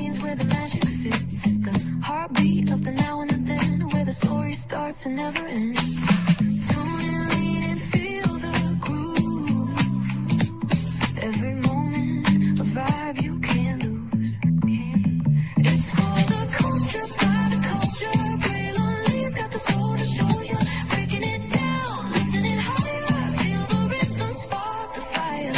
scenes where the magic sits. It's the heartbeat of the now and the then, where the story starts and never ends. Tune in, lean and feel the groove. Every moment, a vibe you can't lose. It's for the culture, by the culture. Braylon got the soul to show you. Breaking it down, lifting it higher. Feel the rhythm, spark the fire.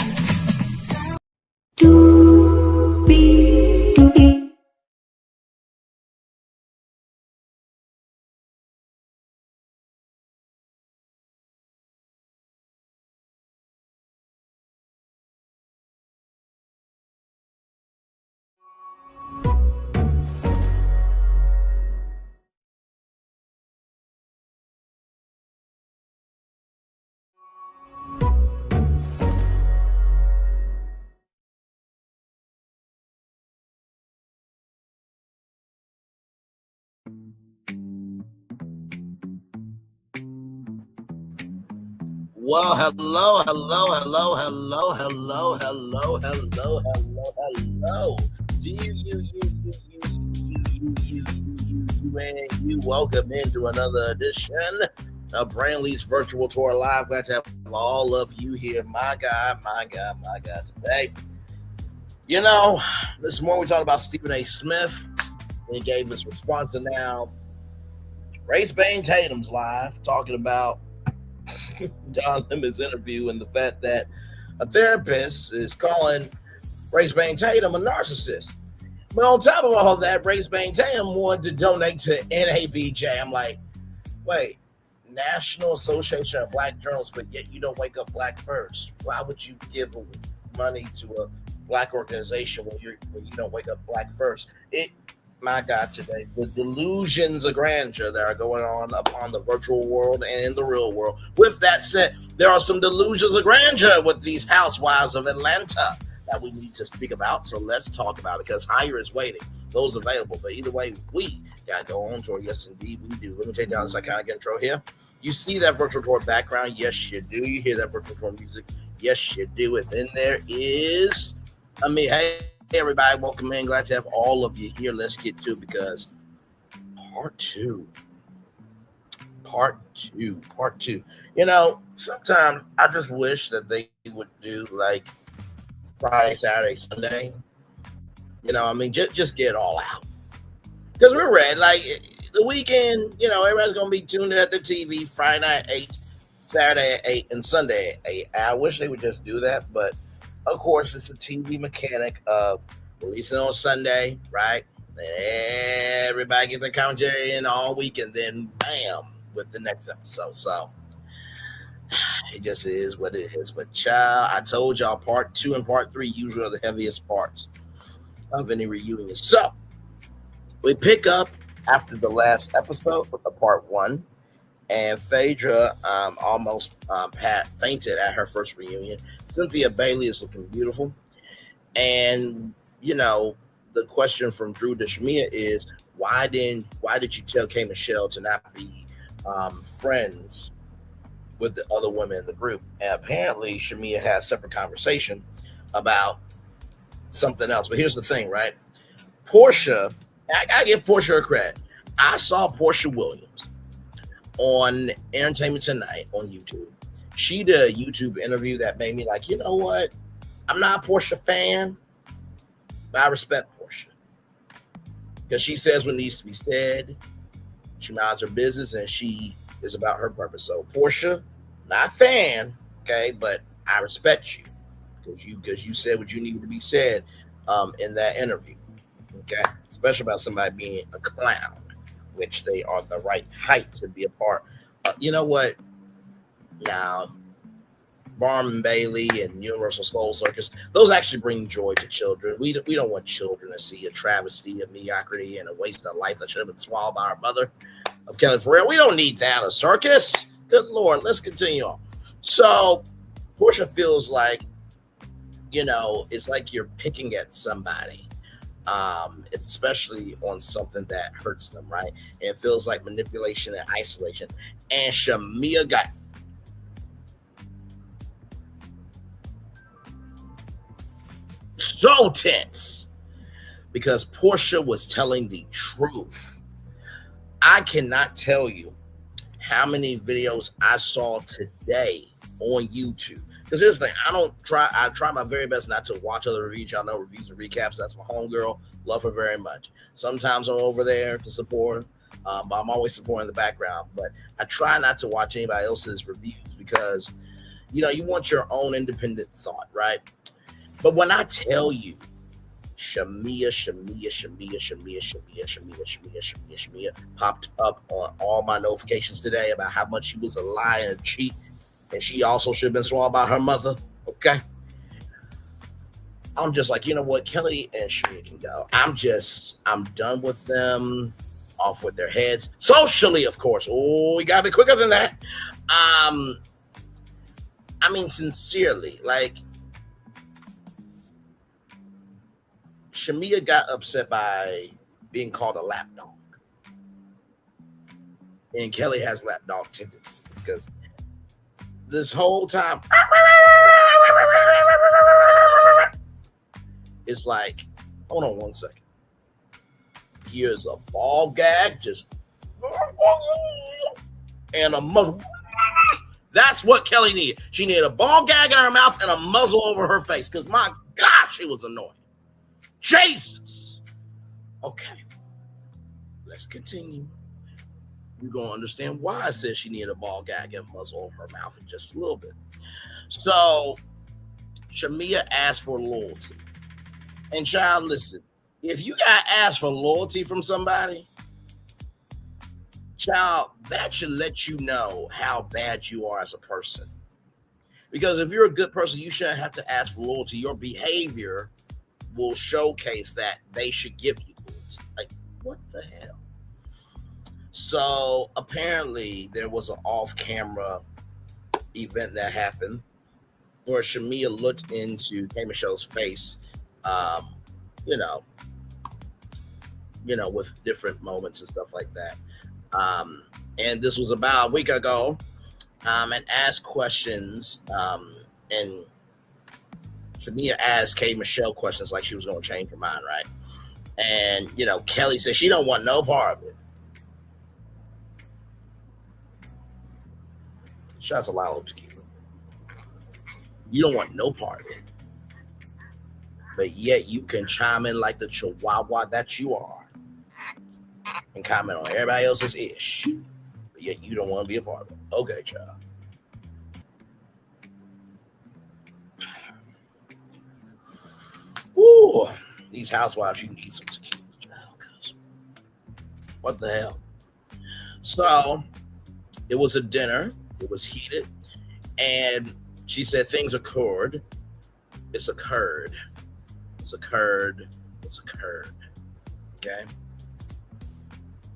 Well, hello. You. Welcome into another edition of Brantley's Virtual Tour Live. Glad to have all of you here. My God, today. You know, this morning we talked about Stephen A. Smith. He gave his response, and now Race Bane Tatum's live talking about Don Lemon's interview and the fact that a therapist is calling Race Bane Tatum a narcissist. But on top of all that, Race Bane Tatum wanted to donate to NABJ. I'm like, wait, National Association of Black Journalists, but yet you don't wake up black first. Why would you give money to a black organization when you don't wake up black first? My God, today, the delusions of grandeur that are going on upon the virtual world and in the real world. With that said, there are some delusions of grandeur with these housewives of Atlanta that we need to speak about. So let's talk about it, because higher is waiting. Those available. But either way, we got to go on tour. Yes, indeed, we do. Let me take down the psychotic intro here. You see that virtual tour background? Yes, you do. You hear that virtual tour music? Yes, you do. And then there is, hey, everybody, welcome in. Glad to have all of you here. Let's get to it, because part two. You know, sometimes I just wish that they would do like Friday, Saturday, Sunday. You know, just get it all out. Because we're ready. Like the weekend, you know, everybody's going to be tuned in at the TV Friday night at 8, Saturday at 8, and Sunday at 8. I wish they would just do that, but of course, it's a TV mechanic of releasing on Sunday, right? And everybody get their commentary in all week, and then bam, with the next episode. So it just is what it is. But child, I told y'all part 2 and part 3 usually are the heaviest parts of any reunion. So we pick up after the last episode with the part 1. And Phaedra almost fainted at her first reunion. Cynthia Bailey is looking beautiful. And, you know, the question from Drew to Shamea is, why did you tell K. Michelle to not be friends with the other women in the group? And apparently Shamea had a separate conversation about something else. But here's the thing, right? Portia, I give Portia her credit. I saw Portia Williams on Entertainment Tonight on YouTube. She did a YouTube interview that made me like, you know what? I'm not a Portia fan, but I respect Portia. Because she says what needs to be said. She minds her business, and she is about her purpose. So Portia, not a fan, okay, but I respect you. Because you said what you needed to be said in that interview. Okay? Especially about somebody being a clown, which they are the right height to be a part. You know what? Now, Barnum and Bailey and Universal Soul Circus, those actually bring joy to children. We don't want children to see a travesty of mediocrity and a waste of life that should have been swallowed by our mother of Kelli for real. We don't need that, a circus. Good Lord, let's continue on. So, Portia feels like, you know, it's like you're picking at somebody. Especially on something that hurts them, right? And it feels like manipulation and isolation. And Shamea got so tense because Portia was telling the truth. I cannot tell you how many videos I saw today on YouTube. Because here's the thing, I try my very best not to watch other reviews. Y'all know reviews and recaps. That's my homegirl. Love her very much. Sometimes I'm over there to support her, but I'm always supporting the background. But I try not to watch anybody else's reviews because, you want your own independent thought, right? But when I tell you, shamea popped up on all my notifications today about how much she was a liar and cheat, and she also should have been swallowed by her mother. Okay, I'm just like, you know what, Kelli and Shamea can go. I'm done with them. Off with their heads. Socially, of course. Oh, we gotta be quicker than that. I mean, sincerely, like, Shamea got upset by being called a lapdog. And Kelli has lapdog tendencies because this whole time it's like, hold on one second. Here's a ball gag, just and a muzzle. That's what Kelli needed. She needed a ball gag in her mouth and a muzzle over her face because, my gosh, she was annoying. Jesus. Okay, let's continue. You're going to understand why I said she needed a ball gag and muzzle over her mouth in just a little bit. So, Shamea asked for loyalty. And child, listen, if you got asked for loyalty from somebody, child, that should let you know how bad you are as a person. Because if you're a good person, you shouldn't have to ask for loyalty. Your behavior will showcase that they should give you loyalty. Like, what the hell? So apparently there was an off-camera event that happened where Shamea looked into K. Michelle's face, with different moments and stuff like that. And this was about a week ago, and asked questions, and Shamea asked K. Michelle questions like she was going to change her mind, right? And, Kelli said she don't want no part of it. Shout out to Lalo Tequila. You don't want no part of it. But yet you can chime in like the chihuahua that you are and comment on everybody else's ish. But yet you don't want to be a part of it. Okay, child. Ooh, these housewives, you need some tequila, child. Cause what the hell? So it was a dinner. It was heated. And she said things occurred. It's occurred. It's occurred. It's occurred. Okay?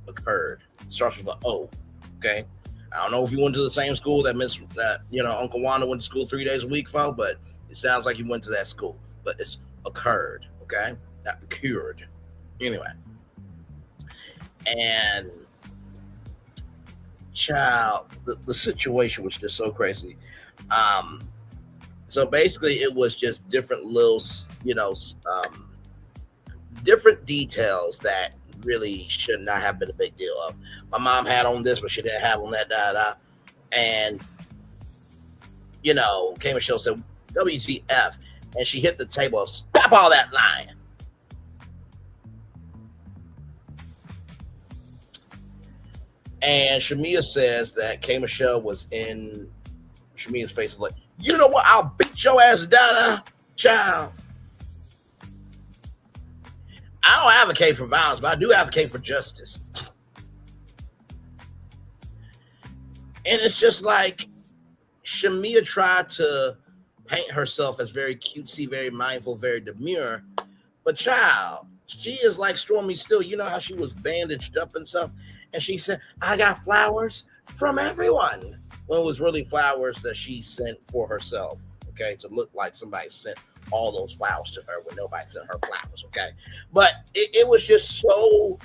Occurred. Starts with an O. Okay? I don't know if you went to the same school that Uncle Wanda went to school 3 days a week for, but it sounds like you went to that school. But it's occurred. Okay? Not occurred. Anyway. And child, the situation was just so crazy. So basically it was just different little, different details that really should not have been a big deal of. My mom had on this, but she didn't have on that, And, K. Michelle said, WTF. And she hit the table of, stop all that lying. And Shamea says that K. Michelle was in Shamea's face like, you know what? I'll beat your ass down, child. I don't advocate for violence, but I do advocate for justice. And it's just like Shamea tried to paint herself as very cutesy, very mindful, very demure. But child, she is like Stormy Still. You know how she was bandaged up and stuff? And she said, I got flowers from everyone. Well, it was really flowers that she sent for herself, okay, to look like somebody sent all those flowers to her when nobody sent her flowers, okay? But it was just so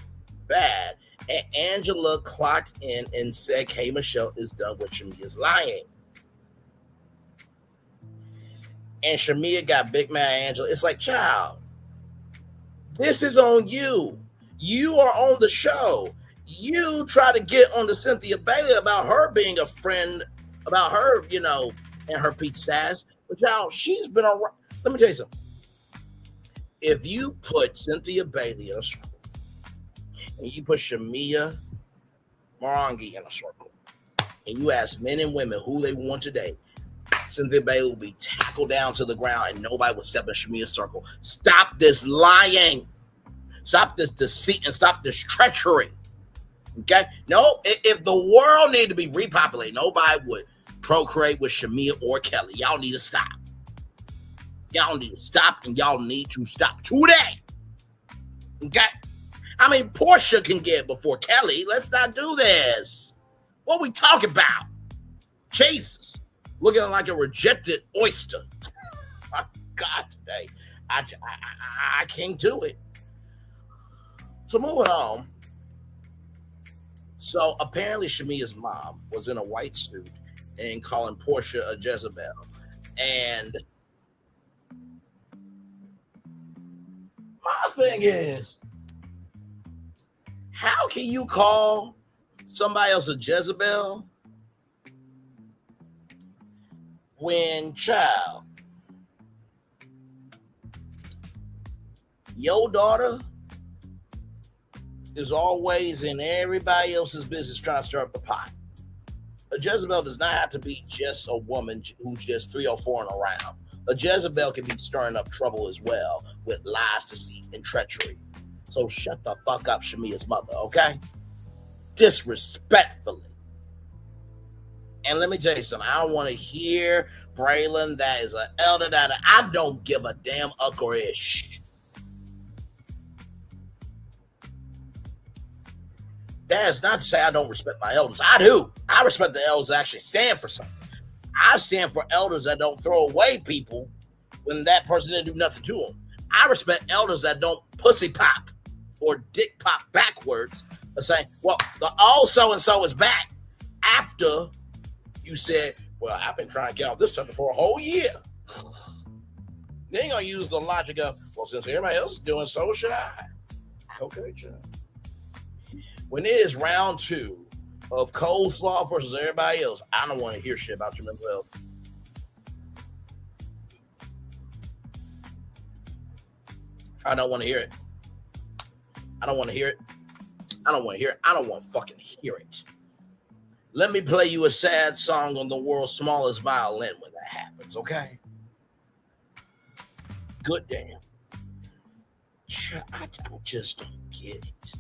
bad. And Angela clocked in and said, K. Michelle is done with Shamea's lying. And Shamea got big mad at Angela. It's like, child, This is on you. You are on the show. You try to get on to Cynthia Bailey about her being a friend, about her, and her peach stash. But y'all, she's been around. Let me tell you something. If you put Cynthia Bailey in a circle and you put Shamea Morangi in a circle and you ask men and women who they want today, Cynthia Bailey will be tackled down to the ground and nobody will step in Shamea's circle. Stop this lying. Stop this deceit and stop this treachery. Okay? No, if the world needed to be repopulated, nobody would procreate with Shamea or Kelli. Y'all need to stop. Y'all need to stop, and y'all need to stop today. Okay? I mean, Portia can get before Kelli. Let's not do this. What are we talking about? Jesus. Looking like a rejected oyster. Oh, God, today. I can't do it. So moving on. So apparently Shamea's mom was in a white suit and calling Portia a Jezebel. And my thing is, how can you call somebody else a Jezebel when, child, your daughter is always in everybody else's business trying to stir up the pot? A Jezebel does not have to be just a woman who's just 3 or 4 and around. A Jezebel can be stirring up trouble as well with lies, deceit, and treachery. So shut the fuck up, Shamea's mother, okay? Disrespectfully. And let me tell you something. I don't want to hear Braylon that is an elder that I don't give a damn uckerish. That is not to say I don't respect my elders. I do. I respect the elders that actually stand for something. I stand for elders that don't throw away people when that person didn't do nothing to them. I respect elders that don't pussy pop or dick pop backwards and say, well, the old so-and-so is back after you said, well, I've been trying to get off this something for a whole year. They ain't going to use the logic of, well, since everybody else is doing, so should I. Okay, John. When it is round 2 of coleslaw versus everybody else, I don't want to hear shit about your mental health. I don't want to hear it. I don't want to hear it. I don't want to hear it. I don't want to fucking hear it. Let me play you a sad song on the world's smallest violin when that happens, okay? Good damn. I just don't get it.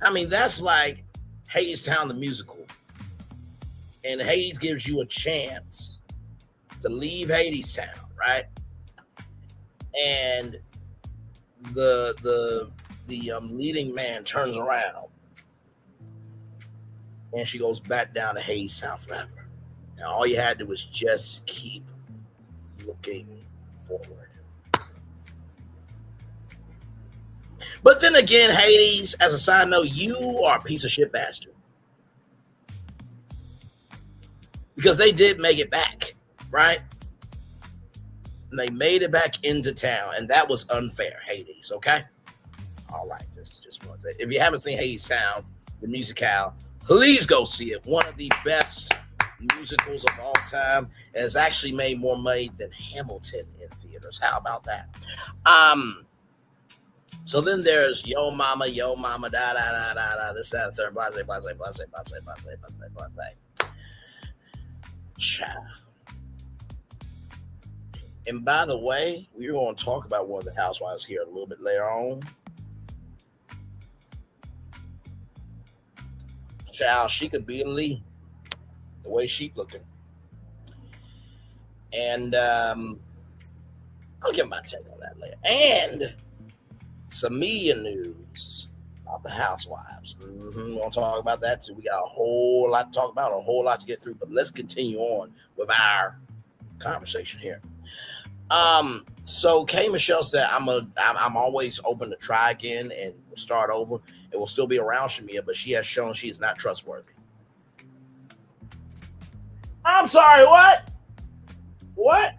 I mean, that's like Hadestown the musical. And Hades gives you a chance to leave Hadestown, right? And the leading man turns around and she goes back down to Hadestown forever. Now all you had to do was just keep looking forward. But then again, Hades, as a side note, you are a piece of shit bastard. Because they did make it back, right? And they made it back into town, and that was unfair, Hades, okay? All right, just want to say, if you haven't seen Hadestown, the musical, please go see it. One of the best musicals of all time, and it's actually made more money than Hamilton in theaters. How about that? So then there's Yo Mama, da da da da da. This, that, third, blase. Child. And by the way, we're going to talk about one of the housewives here a little bit later on. Child, she could be a Lee, the way she looking. And I'll get my take on that later. And some media news about the housewives. We're going to talk about that too. We got a whole lot to talk about, a whole lot to get through, but let's continue on with our conversation here. So K. Michelle said, I'm always open to try again and we'll start over. It will still be around Shamea, but she has shown she is not trustworthy. I'm sorry, what? What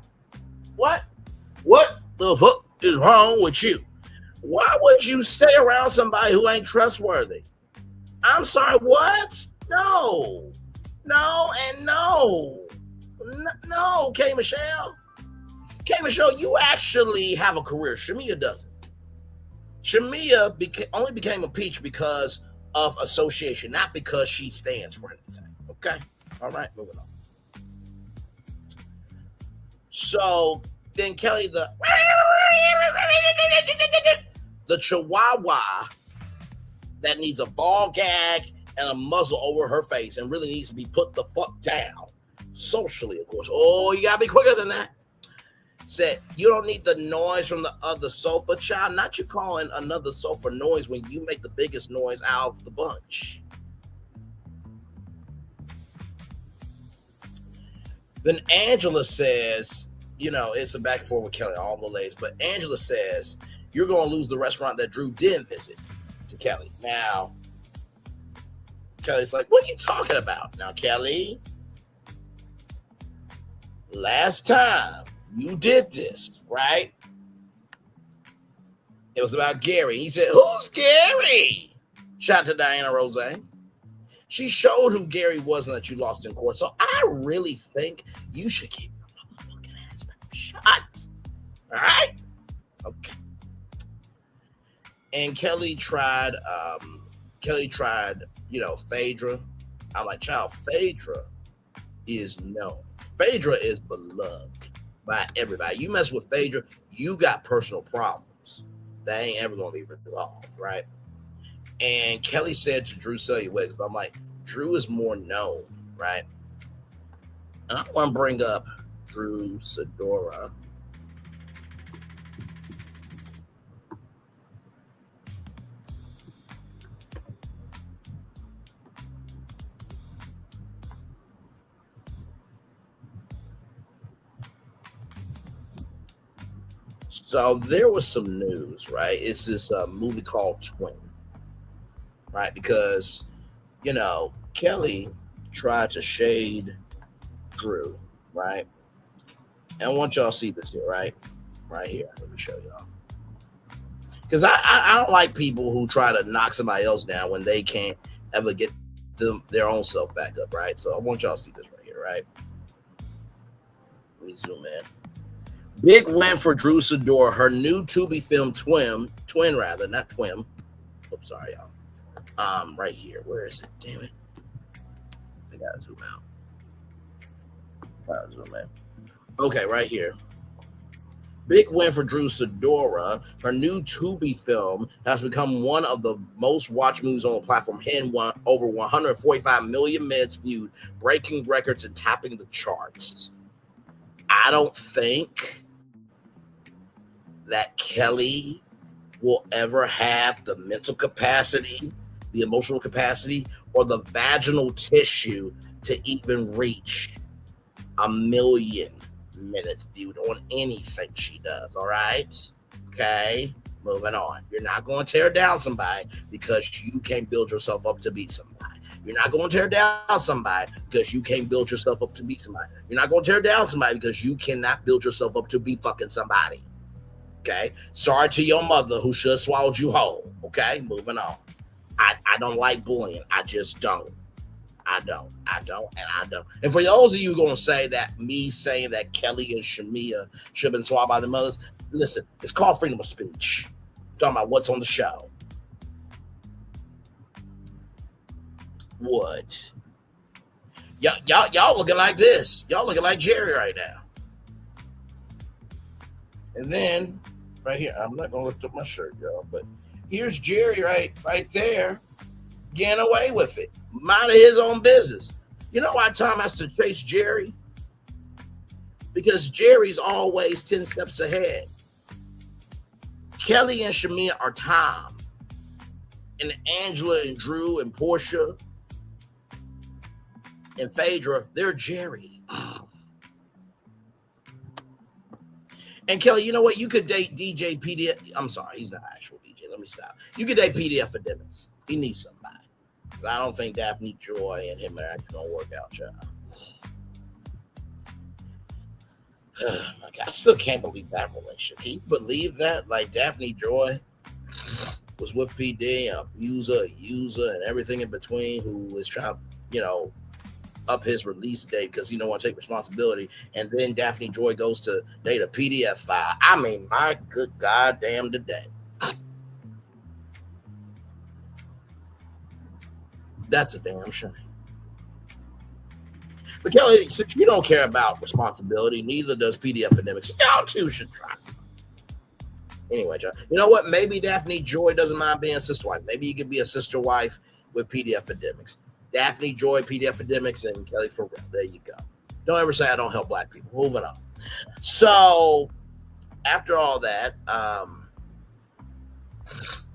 the fuck? is wrong with you? Why would you stay around somebody who ain't trustworthy? I'm sorry, what? No. No and no. No, K. Michelle. K. Michelle, you actually have a career. Shamea doesn't. Shamea only became a peach because of association, not because she stands for anything. Okay? All right, moving on. So then Kelli, the chihuahua that needs a ball gag and a muzzle over her face and really needs to be put the fuck down. Socially, of course. Oh, you gotta be quicker than that. Said, you don't need the noise from the other sofa, child. Not you calling another sofa noise when you make the biggest noise out of the bunch. Then Angela says, it's a back and forth with Kelli, all the ladies, but Angela says, you're going to lose the restaurant that Drew didn't visit to Kelli. Now, Kelly's like, what are you talking about? Now, Kelli, last time you did this, right? It was about Gary. He said, who's Gary? Shout out to Diana Rose. She showed who Gary was and that you lost in court. So I really think you should keep your motherfucking ass shut. All right? Okay. And Kelli tried, Phaedra. I'm like, child, Phaedra is known. Phaedra is beloved by everybody. You mess with Phaedra, you got personal problems that ain't ever gonna be resolved, right? And Kelli said to Drew, sell your wigs, but I'm like, Drew is more known, right? And I want to bring up Drew Sidora. So there was some news, right? It's this movie called Twin, right? Because, Kelli tried to shade Drew, right? And I want y'all to see this here, right? Right here. Let me show y'all. Because I don't like people who try to knock somebody else down when they can't ever get their own self back up, right? So I want y'all to see this right here, right? Let me zoom in. Big win for Drew Sidora. Her new to-be film twin, not twin. Oops, sorry, y'all. Right here. Where is it? Damn it. I gotta zoom out. Gotta zoom in. Okay, right here. Big win for Drew Sidora. Her new to-be film has become one of the most watched movies on the platform, hitting over 145 million minutes viewed, breaking records and topping the charts. I don't think that Kelli will ever have the mental capacity, the emotional capacity, or the vaginal tissue to even reach 1 million minutes viewed on anything she does. All right? Okay? Moving on. You're not going to tear down somebody because you can't build yourself up to be somebody. You're not going to tear down somebody because you can't build yourself up to be somebody. You're not going to tear down somebody because you cannot build yourself up to be fucking somebody. Okay? Sorry to your mother who should have swallowed you whole. Okay? Moving on. I don't like bullying. I just don't. I don't. And for those of you going to say that me saying that Kelli and Shamea should have been swallowed by the mothers, listen, it's called freedom of speech. I'm talking about what's on the show. What? Y'all looking like this. Y'all looking like Jerry right now. And then, right here, I'm not going to lift up my shirt, y'all, but here's Jerry right there getting away with it. Minding his own business. You know why Tom has to chase Jerry? Because Jerry's always 10 steps ahead. Kelli and Shamea are Tom. And Angela and Drew and Portia and Phaedra, they're Jerry. And Kelli, you know what? You could date DJ PDF. I'm sorry, he's not actual DJ. Let me stop. You could date PDF for dinners. He needs somebody. Because I don't think Daphne Joy and him are actually going to work out, child. Oh my God, I still can't believe that relationship. Can you believe that? Like Daphne Joy was with PD, user, and everything in between, who was trying to, up his release date because he don't want to take responsibility. And then Daphne Joy goes to date a PDF file. I mean, my good goddamn today. That's a damn shame. But Kelly, since you don't care about responsibility, neither does PDF Endemics. Y'all two should try something. Anyway, John, you know what? Maybe Daphne Joy doesn't mind being a sister wife. Maybe you could be a sister wife with PDF Endemics. Daphne Joy, PDF Endemics, and Kelly for real. There you go. Don't ever say I don't help black people. Moving on. So after all that,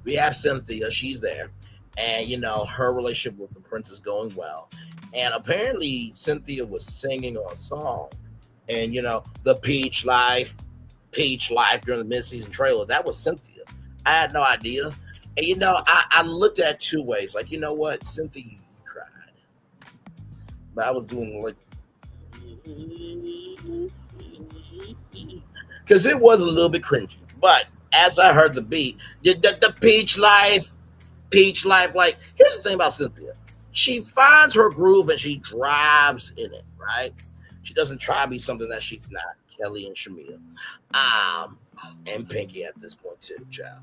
we have Cynthia. She's there. And, her relationship with the prince is going well. And apparently Cynthia was singing on a song. And, the Peach Life during the mid-season trailer, that was Cynthia. I had no idea. And, I looked at two ways. Like, you know what? Cynthia, you tried. But I was doing like, because it was a little bit cringy. But as I heard the beat, the Peach Life, like, here's the thing about Cynthia. She finds her groove and she drives in it, right? She doesn't try to be something that she's not. Kelli and Shamea. And Pinky at this point too, child.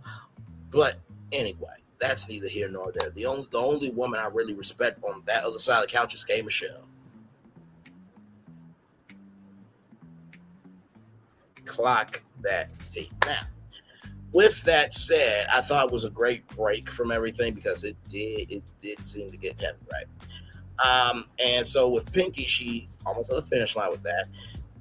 But anyway, that's neither here nor there. The only woman I really respect on that other side of the couch is K. Michelle. Clock that tape. Now, with that said, I thought it was a great break from everything because it did seem to get heavy, right? And so with Pinky, she's almost at the finish line with that.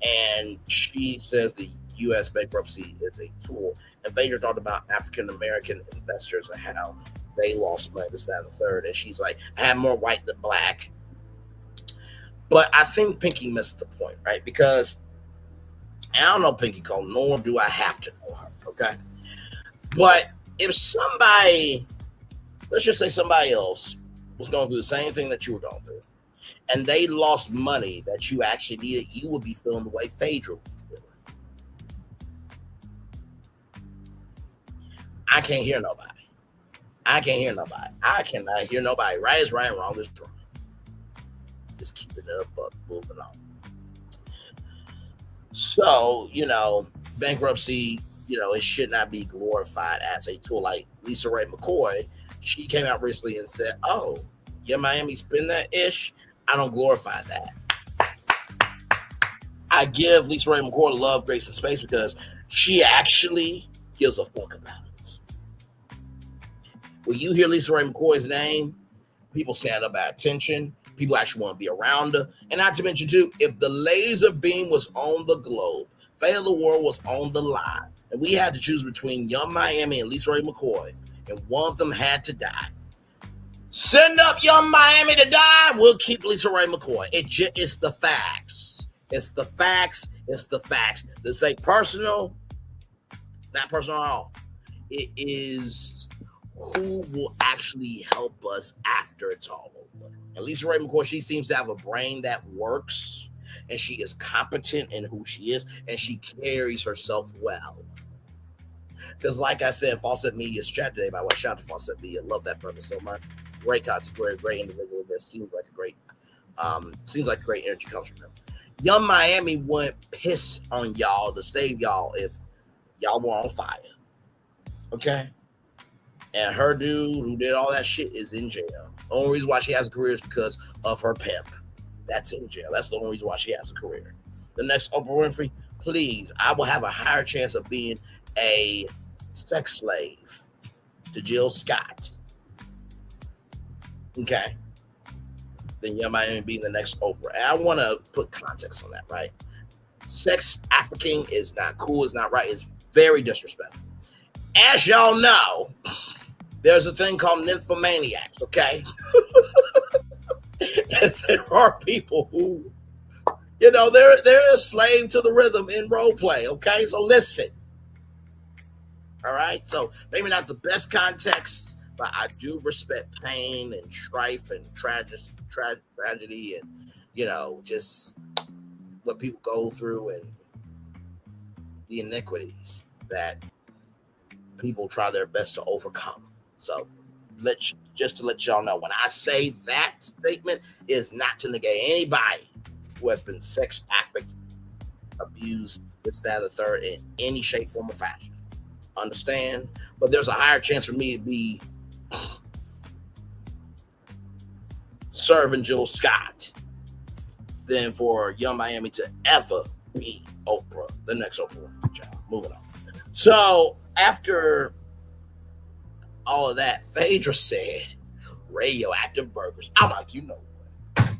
And she says the U.S. bankruptcy is a tool. And Phaedra talked about African American investors and how they lost money, this, that, and the third. And she's like, I have more white than black. But I think Pinky missed the point, right? Because I don't know Pinky Cole, nor do I have to know her, okay? But if somebody, let's just say somebody else was going through the same thing that you were going through, and they lost money that you actually needed, you would be feeling the way Phaedra would be feeling. I can't hear nobody. I cannot hear nobody. Right is right, wrong is wrong. Just keep it up, but moving on. So, bankruptcy, it should not be glorified as a tool. Like Lisa Ray McCoy, she came out recently and said, oh, yeah, Miami's been that ish. I don't glorify that. I give Lisa Ray McCoy love, grace, and space because she actually gives a fuck about it. When you hear Lisa Ray McCoy's name, people stand up at attention. People actually want to be around her. And not to mention, too, if the laser beam was on the globe, fate of the world was on the line, and we had to choose between Young Miami and Lisa Ray McCoy, and one of them had to die. Send up Young Miami to die. We'll keep Lisa Ray McCoy. It's the facts. It's the facts. This ain't personal. It's not personal at all. It is who will actually help us after it's all over. And Lisa Ray McCoy, she seems to have a brain that works, and she is competent in who she is, and she carries herself well. Because, like I said, Fawcett Media's chat today, by the way, shout out to Fawcett Media. Love that brother so much. Great content, great individual. That seems like a great energy comes from him. Young Miami wouldn't piss on y'all to save y'all if y'all were on fire. Okay? And her dude who did all that shit is in jail. The only reason why she has a career is because of her pimp. That's in jail. That's the only reason why she has a career. The next Oprah Winfrey, please, I will have a higher chance of being a sex slave to Jill Scott. Okay. Then you might even be the next Oprah. And I want to put context on that, right? Sex trafficking is not cool. It's not right. It's very disrespectful. As y'all know, there's a thing called nymphomaniacs, okay? And there are people who, they're a slave to the rhythm in role play, okay? So listen. All right? So maybe not the best context, but I do respect pain and strife and tragedy and, just what people go through. And the iniquities that people try their best to overcome. So just to let y'all know, when I say that statement, is not to negate anybody who has been sex trafficked, abused, this, that, or the third, in any shape, form, or fashion. Understand? But there's a higher chance for me to be serving Jill Scott than for Young Miami to ever be Oprah, the next Oprah Winfrey child. Moving on. So after all of that, Phaedra said, radioactive burgers. I'm like, you know what?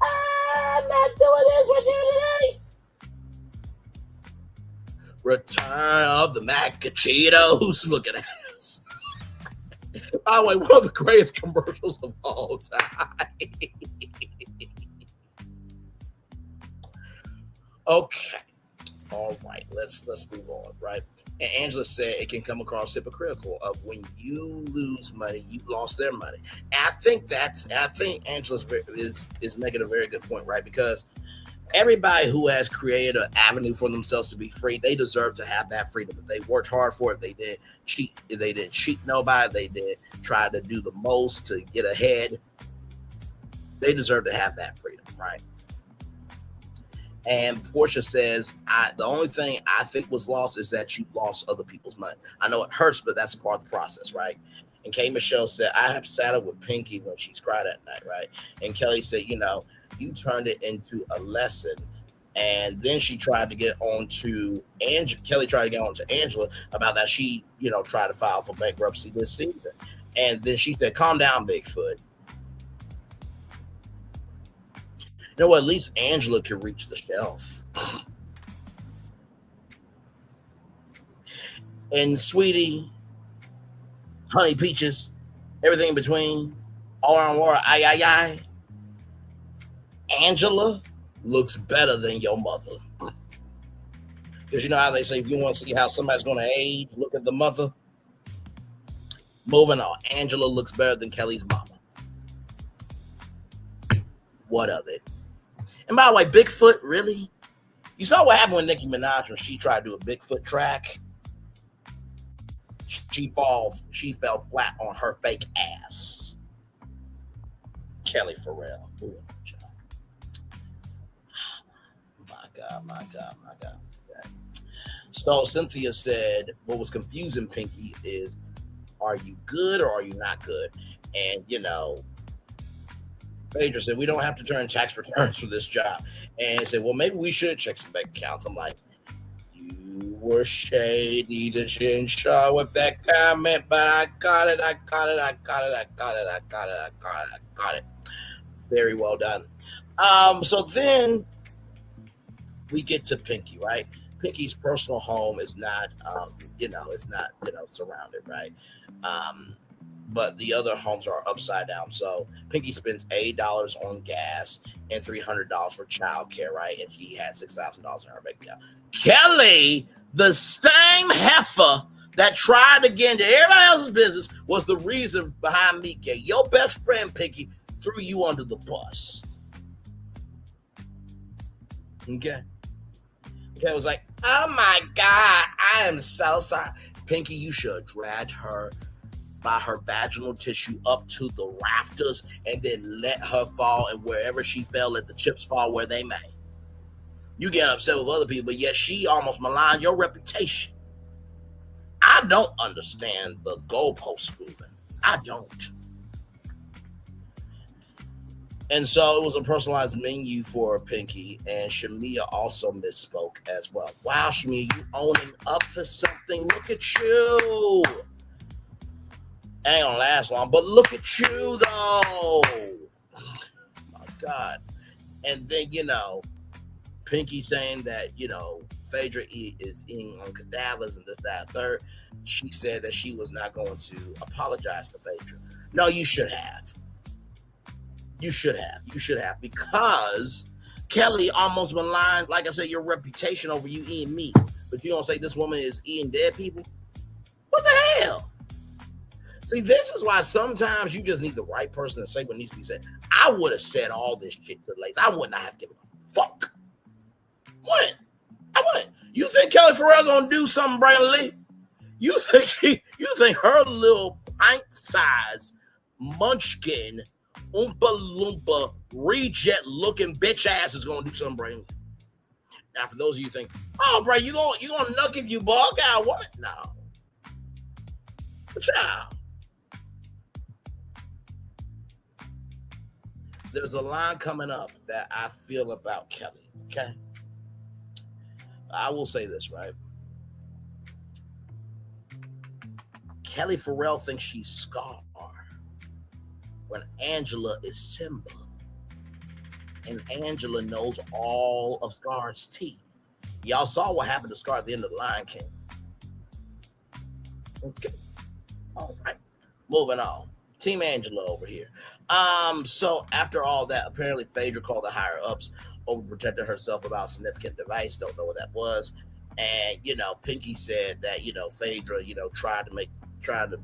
I'm not doing this with you today. Return of the Mac and Cheetos. Look at this. By the way, one of the greatest commercials of all time. Okay. All right. Let's move on, right? And Angela said it can come across hypocritical of when you lose money, you lost their money. And I think Angela is making a very good point, right? Because everybody who has created an avenue for themselves to be free, they deserve to have that freedom. If they worked hard for it, they didn't cheat nobody, they didn't try to do the most to get ahead, they deserve to have that freedom, right? And Portia says, the only thing I think was lost is that you lost other people's money. I know it hurts, but that's a part of the process, right? And K. Michelle said, I have sat up with Pinky when she's cried at night, right? And Kelly said, you turned it into a lesson. And then she tried to get on to Kelly tried to get on to Angela about that she, tried to file for bankruptcy this season. And then she said, calm down, Bigfoot. You know what? At least Angela can reach the shelf. And Sweetie, Honey Peaches, everything in between, all around war, aye. Angela looks better than your mother. Because you know how they say, if you want to see how somebody's going to age, look at the mother. Moving on. Angela looks better than Kelly's mama. What of it? And by the way, Bigfoot, really? You saw what happened with Nicki Minaj when she tried to do a Bigfoot track? She fell flat on her fake ass. Kelly Farrell. Ooh, my God. So Cynthia said, what was confusing Pinky is, are you good or are you not good? And, Phaedra said, we don't have to turn tax returns for this job. And said, well, maybe we should check some bank accounts. I'm like, you were shady to Shinshaw with that comment, but I got it. Very well done. So then we get to Pinky, right? Pinky's personal home is not, surrounded, right? But the other homes are upside down. So Pinky spends $8 on gas and $300 for childcare, right? And she had $6,000 in her bank account. Kelly, the same heifer that tried to get into everybody else's business, was the reason behind me gay. Your best friend, Pinky, threw you under the bus. Okay? It was like, oh my God, I am so sorry. Pinky, you should have dragged her by her vaginal tissue up to the rafters and then let her fall, and wherever she fell, let the chips fall where they may. You get upset with other people, but yet she almost maligned your reputation. I don't understand the goalpost moving. I don't. And so it was a personalized menu for Pinky, and Shamea also misspoke as well. Wow, Shamea, you owning up to something. Look at you. Ain't gonna last long, but look at you, though. My God. And then, Pinky saying that, Phaedra is eating on cadavers and this, that, third. She said that she was not going to apologize to Phaedra. No, you should have. You should have, because Kelly almost maligned, like I said, your reputation over you eating meat. But you don't say this woman is eating dead people? What the hell? See, this is why sometimes you just need the right person to say what needs to be said. I would have said all this shit to the ladies. I would not have given a fuck. What? You think Kelly Farrell gonna do something, Brandon Lee? You think her little pint-sized munchkin, oompa loompa, reject-looking bitch ass is gonna do something, Brandon Lee? Now, for those of you who think, oh, bro, you gonna nuck if you bug out? What? No. But child, there's a line coming up that I feel about Kelly. Okay, I will say this, right? Kelly Farrell thinks she's Scar when Angela is Simba, and Angela knows all of Scar's teeth. Y'all saw what happened to Scar at the end of The Lion King. Okay. All right. Moving on. Team Angela over here. So after all that, apparently Phaedra called the higher ups, overprotected herself about a significant device. Don't know what that was. And Pinky said that Phaedra tried to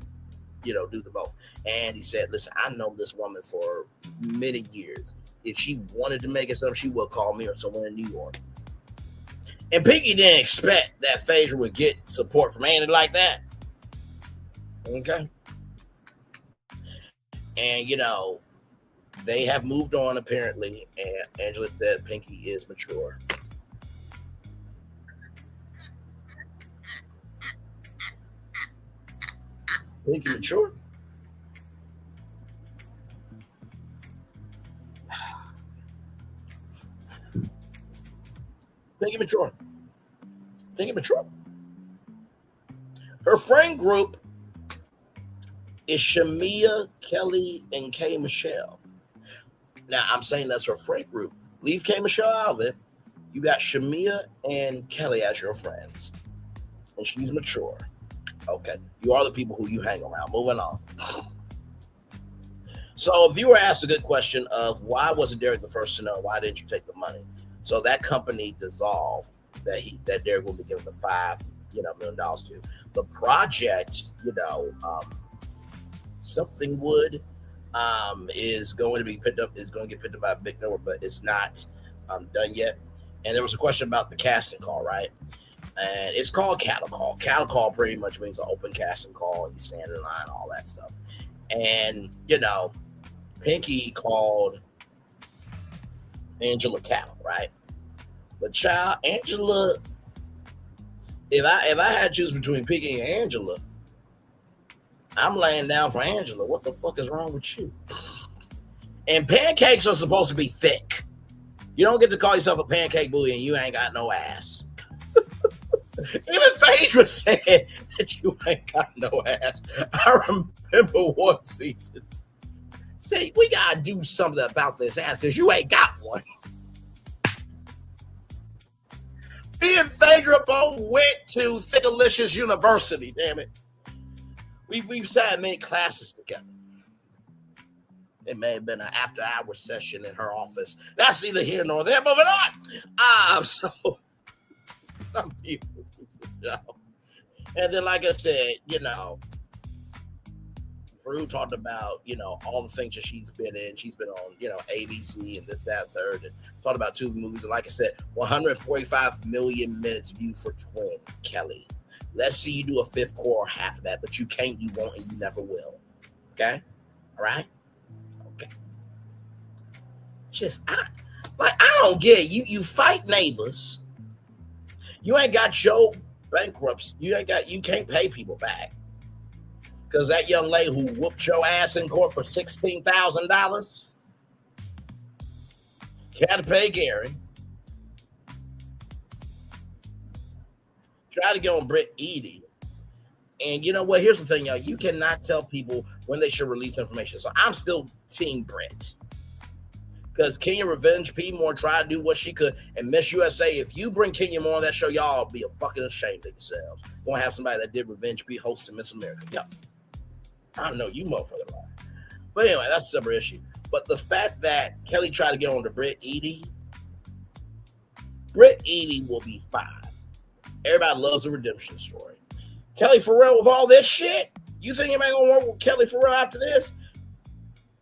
do the most. And he said, listen, I know this woman for many years. If she wanted to make it something, she would call me or someone in New York. And Pinky didn't expect that Phaedra would get support from Andy like that. Okay. And they have moved on apparently, and Angela said Pinky is mature. Pinky mature? Pinky mature. Pinky mature. Her friend group is Shamea, Kelli, and K. Michelle. Now, I'm saying that's her friend group. Leave K. Michelle out of it. You got Shamea and Kelli as your friends. And she's mature. Okay. You are the people who you hang around. Moving on. So a viewer asked a good question of why wasn't Derek the first to know? Why didn't you take the money? So that company dissolved that Derek will be given the $5 million to. The project, Something Wood is going to be picked up, is going to get picked up by a big number, but it's not done yet. And there was a question about the casting call, right? And it's called cattle call. Cattle call pretty much means an open casting call. You stand in line, all that stuff. And, Pinky called Angela cattle, right? But child, Angela, if I had to choose between Pinky and Angela, I'm laying down for Angela. What the fuck is wrong with you? And pancakes are supposed to be thick. You don't get to call yourself a pancake booty and you ain't got no ass. Even Phaedra said that you ain't got no ass. I remember one season. See, we gotta do something about this ass because you ain't got one. Me and Phaedra both went to Thickalicious University, damn it. We've sat many classes together. It may have been an after-hour session in her office. That's neither here nor there. Moving on. So some people, and then like I said, Drew talked about all the things that she's been in. She's been on ABC and this, that, third, and talked about 2 movies. And like I said, 145 million minutes viewed for Twin Kelly. Let's see you do a fifth core or half of that, but you can't, you won't, and you never will. Okay? All right? Okay. I don't get it. You fight neighbors. You ain't got your bankruptcy. You can't pay people back. Because that young lady who whooped your ass in court for $16,000 had to pay Gary. Try to get on Britt Edie. And you know what? Here's the thing, y'all. You cannot tell people when they should release information. So I'm still team Britt. Because Kenya Revenge P. Moore tried to do what she could. And Miss USA, if you bring Kenya Moore on that show, y'all be a fucking ashamed of yourselves. You're going to have somebody that did Revenge P hosting Miss America. Yep. I don't know. You motherfucking lie. But anyway, that's a separate issue. But the fact that Kelly tried to get on to Britt Edie will be fine. Everybody loves a redemption story. Kelly Farrell with all this shit? You think you ain't gonna work with Kelly Farrell after this?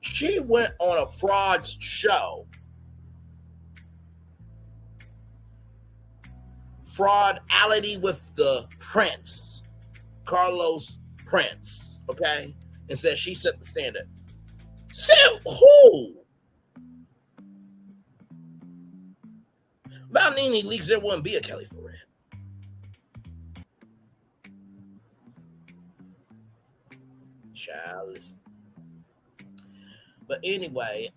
She went on a fraud's show fraudality with the prince, Carlos Prince, okay? And said she set the standard. Said who? About Nene leaks, there wouldn't be a Kelli for real. Child. But anyway,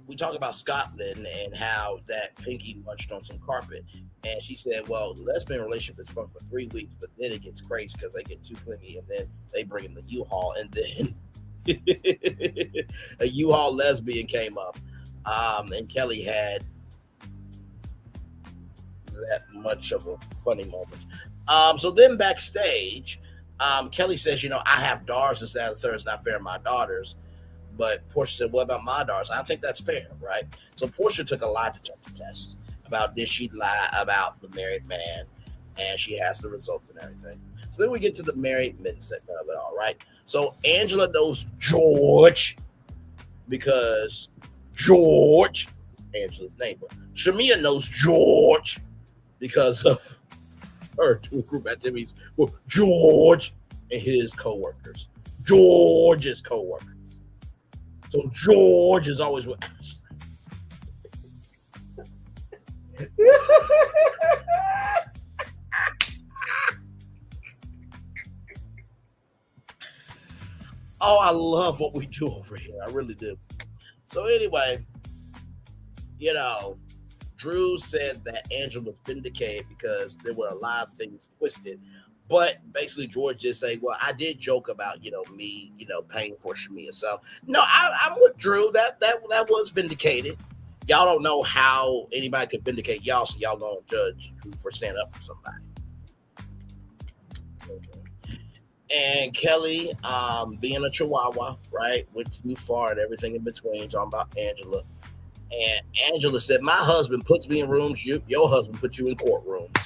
we talk about Scotland and how that Pinky munched on some carpet. And she said, well, the lesbian relationship is fun for 3 weeks, but then it gets crazy because they get too clingy, and then they bring in the U-Haul, and then a U-Haul lesbian came up. And Kelli had that much of a funny moment. So then backstage, Kelli says, I have daughters and that, the third is not fair to my daughters. But Portia said, what about my daughters? I think that's fair, right? So Portia took a lie detector test about did she lie about the married man, and she has the results and everything. So then we get to the married men segment of it all, right? So Angela knows George because George is Angela's neighbor. Shamea knows George because of her two group activities with George and his co-workers. George's co-workers. So George is always with Ashley. Oh, I love what we do over here. I really do. So anyway, Drew said that Angela was vindicated because there were a lot of things twisted. But basically, George just say, well, I did joke about, me, paying for Shamea. So, no, I'm with Drew. That was vindicated. Y'all don't know how anybody could vindicate y'all, so y'all gonna judge Drew for standing up for somebody. And Kelli, being a chihuahua, right, went too far and everything in between, talking about Angela. And Angela said, my husband puts me in rooms, your husband puts you in courtrooms.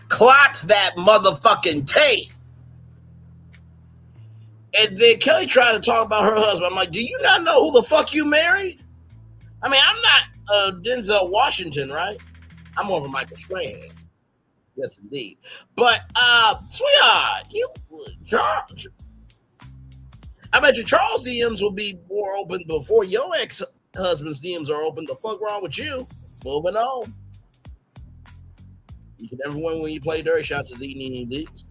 Clots that motherfucking tape. And then Kelli tried to talk about her husband. I'm like, do you not know who the fuck you married? I mean, I'm not Denzel Washington, right? I'm more of a Michael Strahan. Yes, indeed. But, sweetheart, Charles, I bet you Charles' DMs will be more open before your ex-husband's DMs are open. The fuck wrong with you? Moving on. You can never win when you play dirty. Shout out to the Nene Leaks.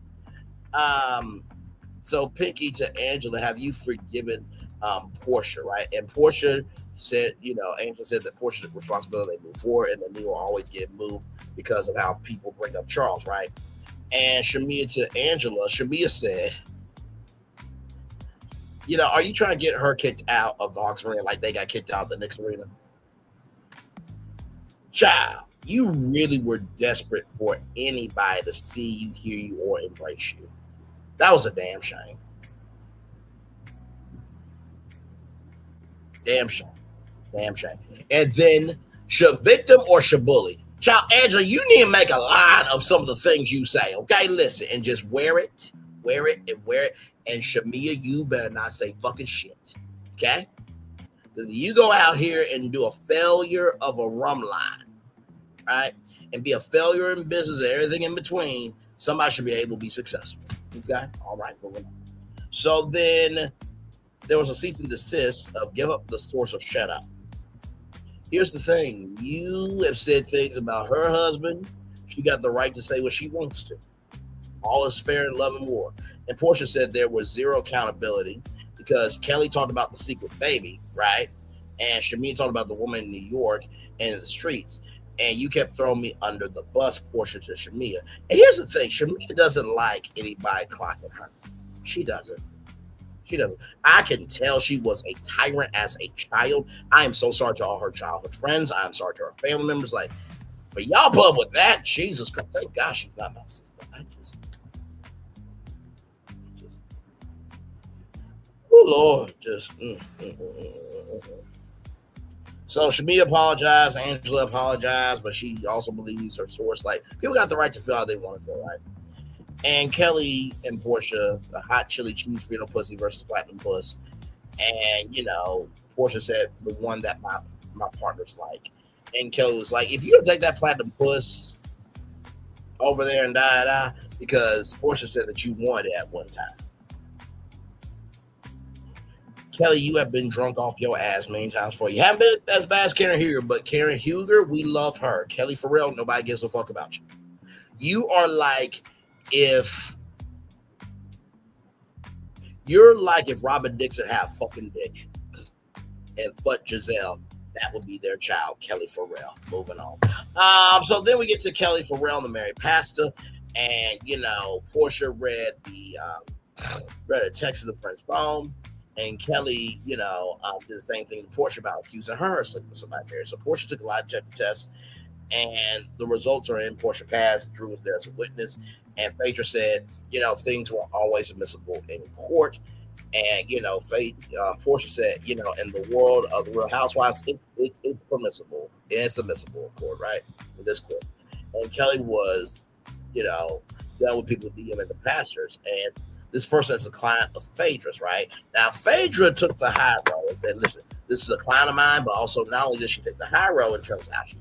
So Pinky to Angela, have you forgiven Portia, right? And Portia said, Angela said that Portia's responsibility to move forward, and then they will always get moved because of how people bring up Charles, right? And Shamea to Angela, Shamea said, are you trying to get her kicked out of the Hawks Arena like they got kicked out of the Knicks Arena? Child, you really were desperate for anybody to see you, hear you, or embrace you. That was a damn shame. Damn shame. Damn shame. And then, victim or bully? Child, Angela, you need to make a line of some of the things you say, okay? Listen, and just wear it. And Shamea, you better not say fucking shit, okay? Because you go out here and do a failure of a rum line, right? And be a failure in business and everything in between, somebody should be able to be successful, okay? All right, moving on. So then there was a cease and desist of give up the source of shut up. Here's the thing. You have said things about her husband. She got the right to say what she wants to. All is fair in love and war. And Portia said there was zero accountability because Kelli talked about the secret baby, right? And Shamea talked about the woman in New York and in the streets. And you kept throwing me under the bus, Portia to Shamea. And here's the thing. Shamea doesn't like anybody clocking her. She doesn't. I can tell she was a tyrant as a child. I am so sorry to all her childhood friends. I am sorry to her family members. Like, for y'all put up with that, Jesus Christ. Thank God she's not my sister. Oh, Lord. So Shamea apologized, Angela apologized, but she also believes her source. Like, people got the right to feel how they want to feel, right? And Kelli and Portia, the hot chili cheese Frito pussy versus platinum puss. And, Portia said the one that my partners like. And Kelly was like, if you gonna take that platinum puss over there and die, because Portia said that you wanted it at one time. Kelly, you have been drunk off your ass many times before. You haven't been as bad as Karen Huger, but Karen Huger, we love her. Kelly Farrell, nobody gives a fuck about you. You are like if Robin Dixon had a fucking dick and fuck Giselle, that would be their child, Kelly Farrell. Moving on. So then we get to Kelly Farrell and the Married Pastor, and Portia read a text to the friend's phone. And Kelly, did the same thing to Portia about accusing her of sleeping with somebody married. So Portia took a lie detector test, and the results are in. Portia passed. Drew was there as a witness, and Phaedra said, things were always admissible in court. And Portia said, in the world of the Real Housewives, it's permissible. It's admissible in court, right? In this court. And Kelly was, dealt with people DMing the pastors, and this person is a client of Phaedra's, right? Now, Phaedra took the high road and said, listen, this is a client of mine, but also not only did she take the high road in terms of how she,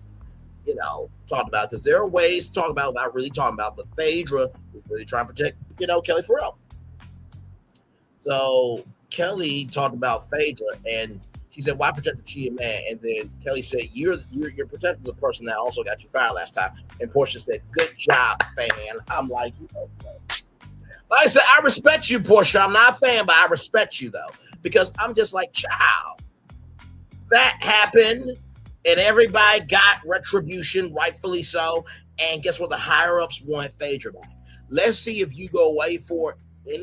talked about, because there are ways to talk about without really talking about, but Phaedra was really trying to protect, Kelly Farrell. So Kelly talked about Phaedra, and she said, why protect the cheating man? And then Kelly said, you're protecting the person that also got you fired last time. And Portia said, good job, fan. I'm like, like I said, I respect you, Portia. I'm not a fan, but I respect you, though, because I'm just like, child. That happened, and everybody got retribution, rightfully so. And guess what? The higher-ups want Phaedra back. Let's see if you go away for a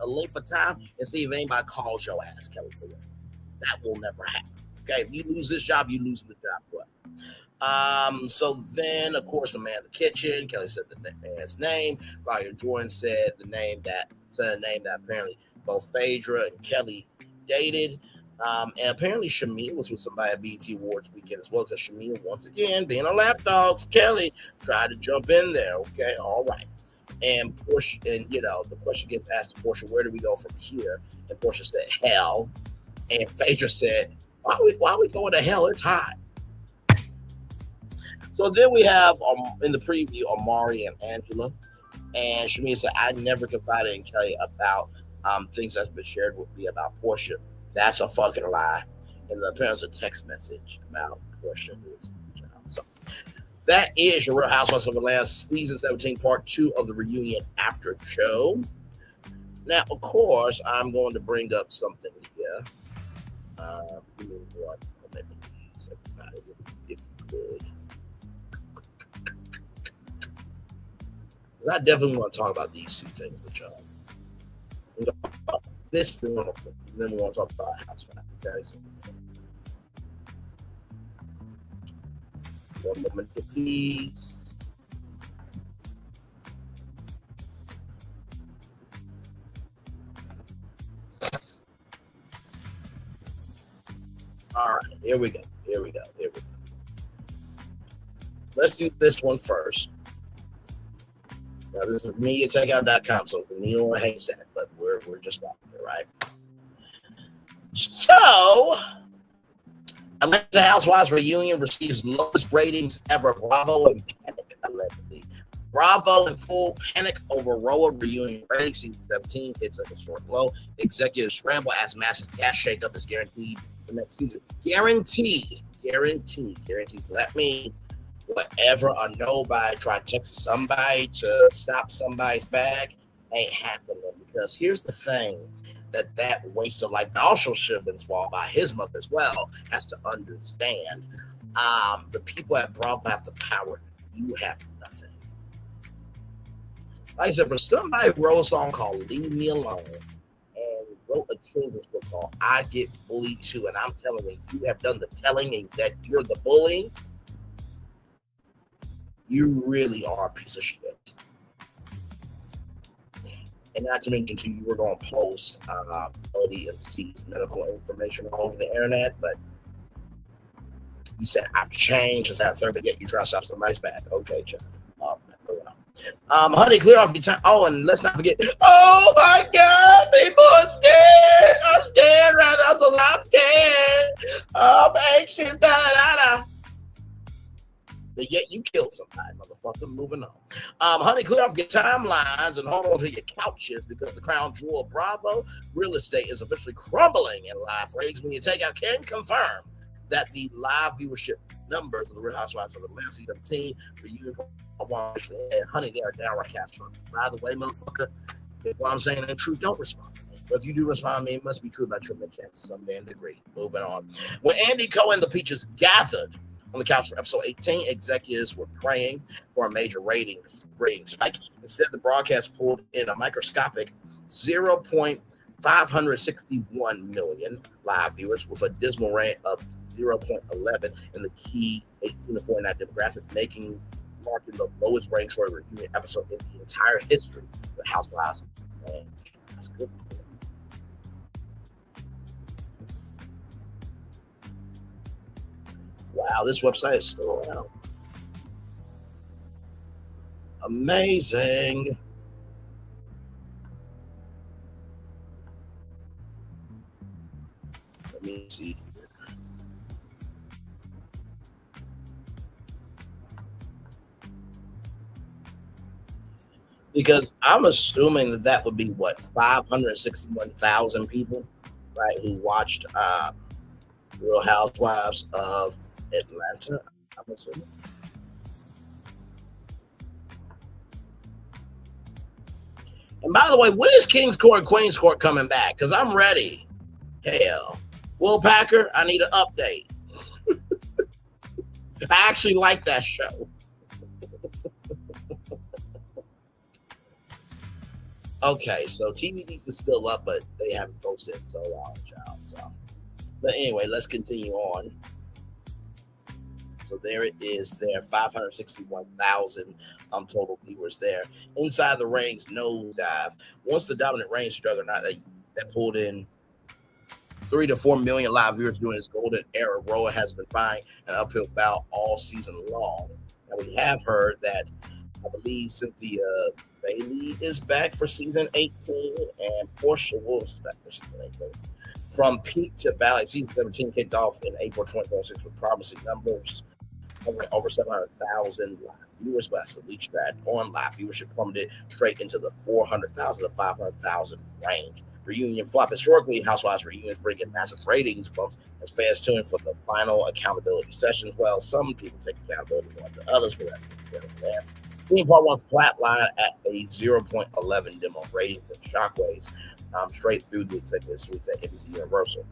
length of time and see if anybody calls your ass, Kelly Farrell. That will never happen. Okay, if you lose this job, you lose the job forever. So then, of course, the man in the kitchen, Kelly said the man's name. Claudia Jordan said the name that apparently both Phaedra and Kelly dated. And apparently Shamea was with somebody at BET Awards weekend as well, because Shamea, once again, being a lapdog for Kelly, tried to jump in there. Okay, all right. And Portia, and the question gets asked to Portia, where do we go from here? And Portia said, hell. And Phaedra said, why are we going to hell? It's hot. So then we have in the preview Amari and Angela, and Shamea said, I never confided in Kelly about things that's been shared with me about Portia. That's a fucking lie. And apparently a text message about Portia. So that is your Real Housewives of Atlanta season 17, part 2 of the reunion after show. Now, of course, I'm going to bring up something here. Give me one moment, please, everybody, if you could. I definitely want to talk about these two things with y'all. We're going to talk about this thing, and then we want to talk about Housewives. Okay, so one moment, please. All right, here we go. Let's do this one first. Now, this is mediatakeout.com, so you don't hate that, but we're just not here, right? So, Atlanta Housewives reunion receives lowest ratings ever. Bravo and panic, allegedly. Bravo in full panic over Roa reunion ratings. Season 17 hits a historic low. Executives scramble as massive cash shakeup is guaranteed for next season. Guaranteed. So that means whatever or nobody try to text somebody to stop somebody's bag ain't happening, because here's the thing that waste of life also should have been swallowed by his mother as well, has to understand. The people at Bravo have the power. You have nothing. Like I said, for somebody who wrote a song called Leave Me Alone and wrote a children's book called I Get Bullied Too, and I'm telling you have done the telling and that you're the bully, you really are a piece of shit. And not to mention, too, you were going to post LDMC's medical information all over the internet, but you said, I've changed. It's that third, but yet you try to stop somebody's back. Okay, Chuck. Honey, clear off your time. Oh, and let's not forget. Oh, my God. People are scared. I'm scared. I'm scared. I'm anxious. Da, da, da. But yet you killed somebody, motherfucker. Moving on. Honey, clear off your timelines and hold on to your couches because the crown jewel of Bravo real estate is officially crumbling in live ratings. When you take out can confirm that the live viewership numbers of the Real Housewives of Atlanta season 17 for you and honey, they are downright catastrophic. By the way, motherfucker, if what I'm saying ain't true, don't respond. But if you do respond to me, it must be true about your mental to some damn degree. Moving on. When Andy Cohen and the Peaches gathered on the couch for episode 18, executives were praying for a major rating spike. Instead, the broadcast pulled in a microscopic 0.561 million live viewers with a dismal rank of 0.11 in the key 18 to 49 demographic, marking the lowest ranked for a reunion episode in the entire history of the Housewives. That's good. Wow, this website is still around. Amazing. Let me see. Because I'm assuming that would be what 561,000 people, right, who watched Real Housewives of Atlanta. I'm assuming. And by the way, when is King's Court and Queen's Court coming back? Because I'm ready. Hell, Will Packer, I need an update. I actually like that show. Okay, so TVDs is still up, but they haven't posted in so long, child. So, but anyway, let's continue on. So there it is. There, 561,000 total viewers there. Inside the rings, nosedive. Once the dominant reigns juggernaut that pulled in 3 to 4 million live viewers during its golden era, Roa has been fighting an uphill battle all season long. And we have heard that I believe Cynthia Bailey is back for season 18, and Portia Wolf is back for season 18. From peak to valley, season 17 kicked off in April 2026 with promising numbers, over 700,000 live viewers, but as the leech that on live viewership plummeted straight into the 400,000 to 500,000 range. Reunion flop. Historically, Housewives reunions bring in massive ratings bumps as fans tune in for the final accountability sessions. Well, some people take accountability more than others, but that's there. Team Part 1 flatline at a 0.11 demo ratings and shockwaves straight through the executive suites at NBC Universal.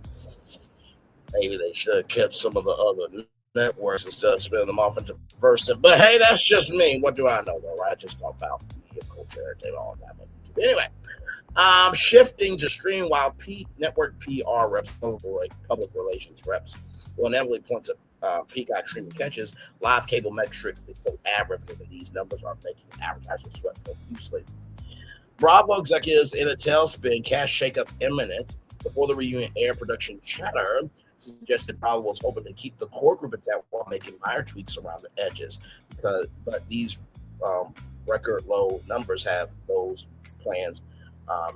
Maybe they should have kept some of the other networks instead of spinning them off into person. But hey, that's just me. What do I know, though, right? I just talk about media culture, entertainment, all that. But anyway, shifting to stream while network PR reps, public relations reps will inevitably point to Peacock streaming catches, live cable metrics dictate ad revenue, and these numbers are making advertisers sweat profusely. Bravo executives in a tailspin, cash shakeup imminent. Before the reunion air, production chatter suggested Bravo was hoping to keep the core group intact while making minor tweaks around the edges. But these record low numbers have those plans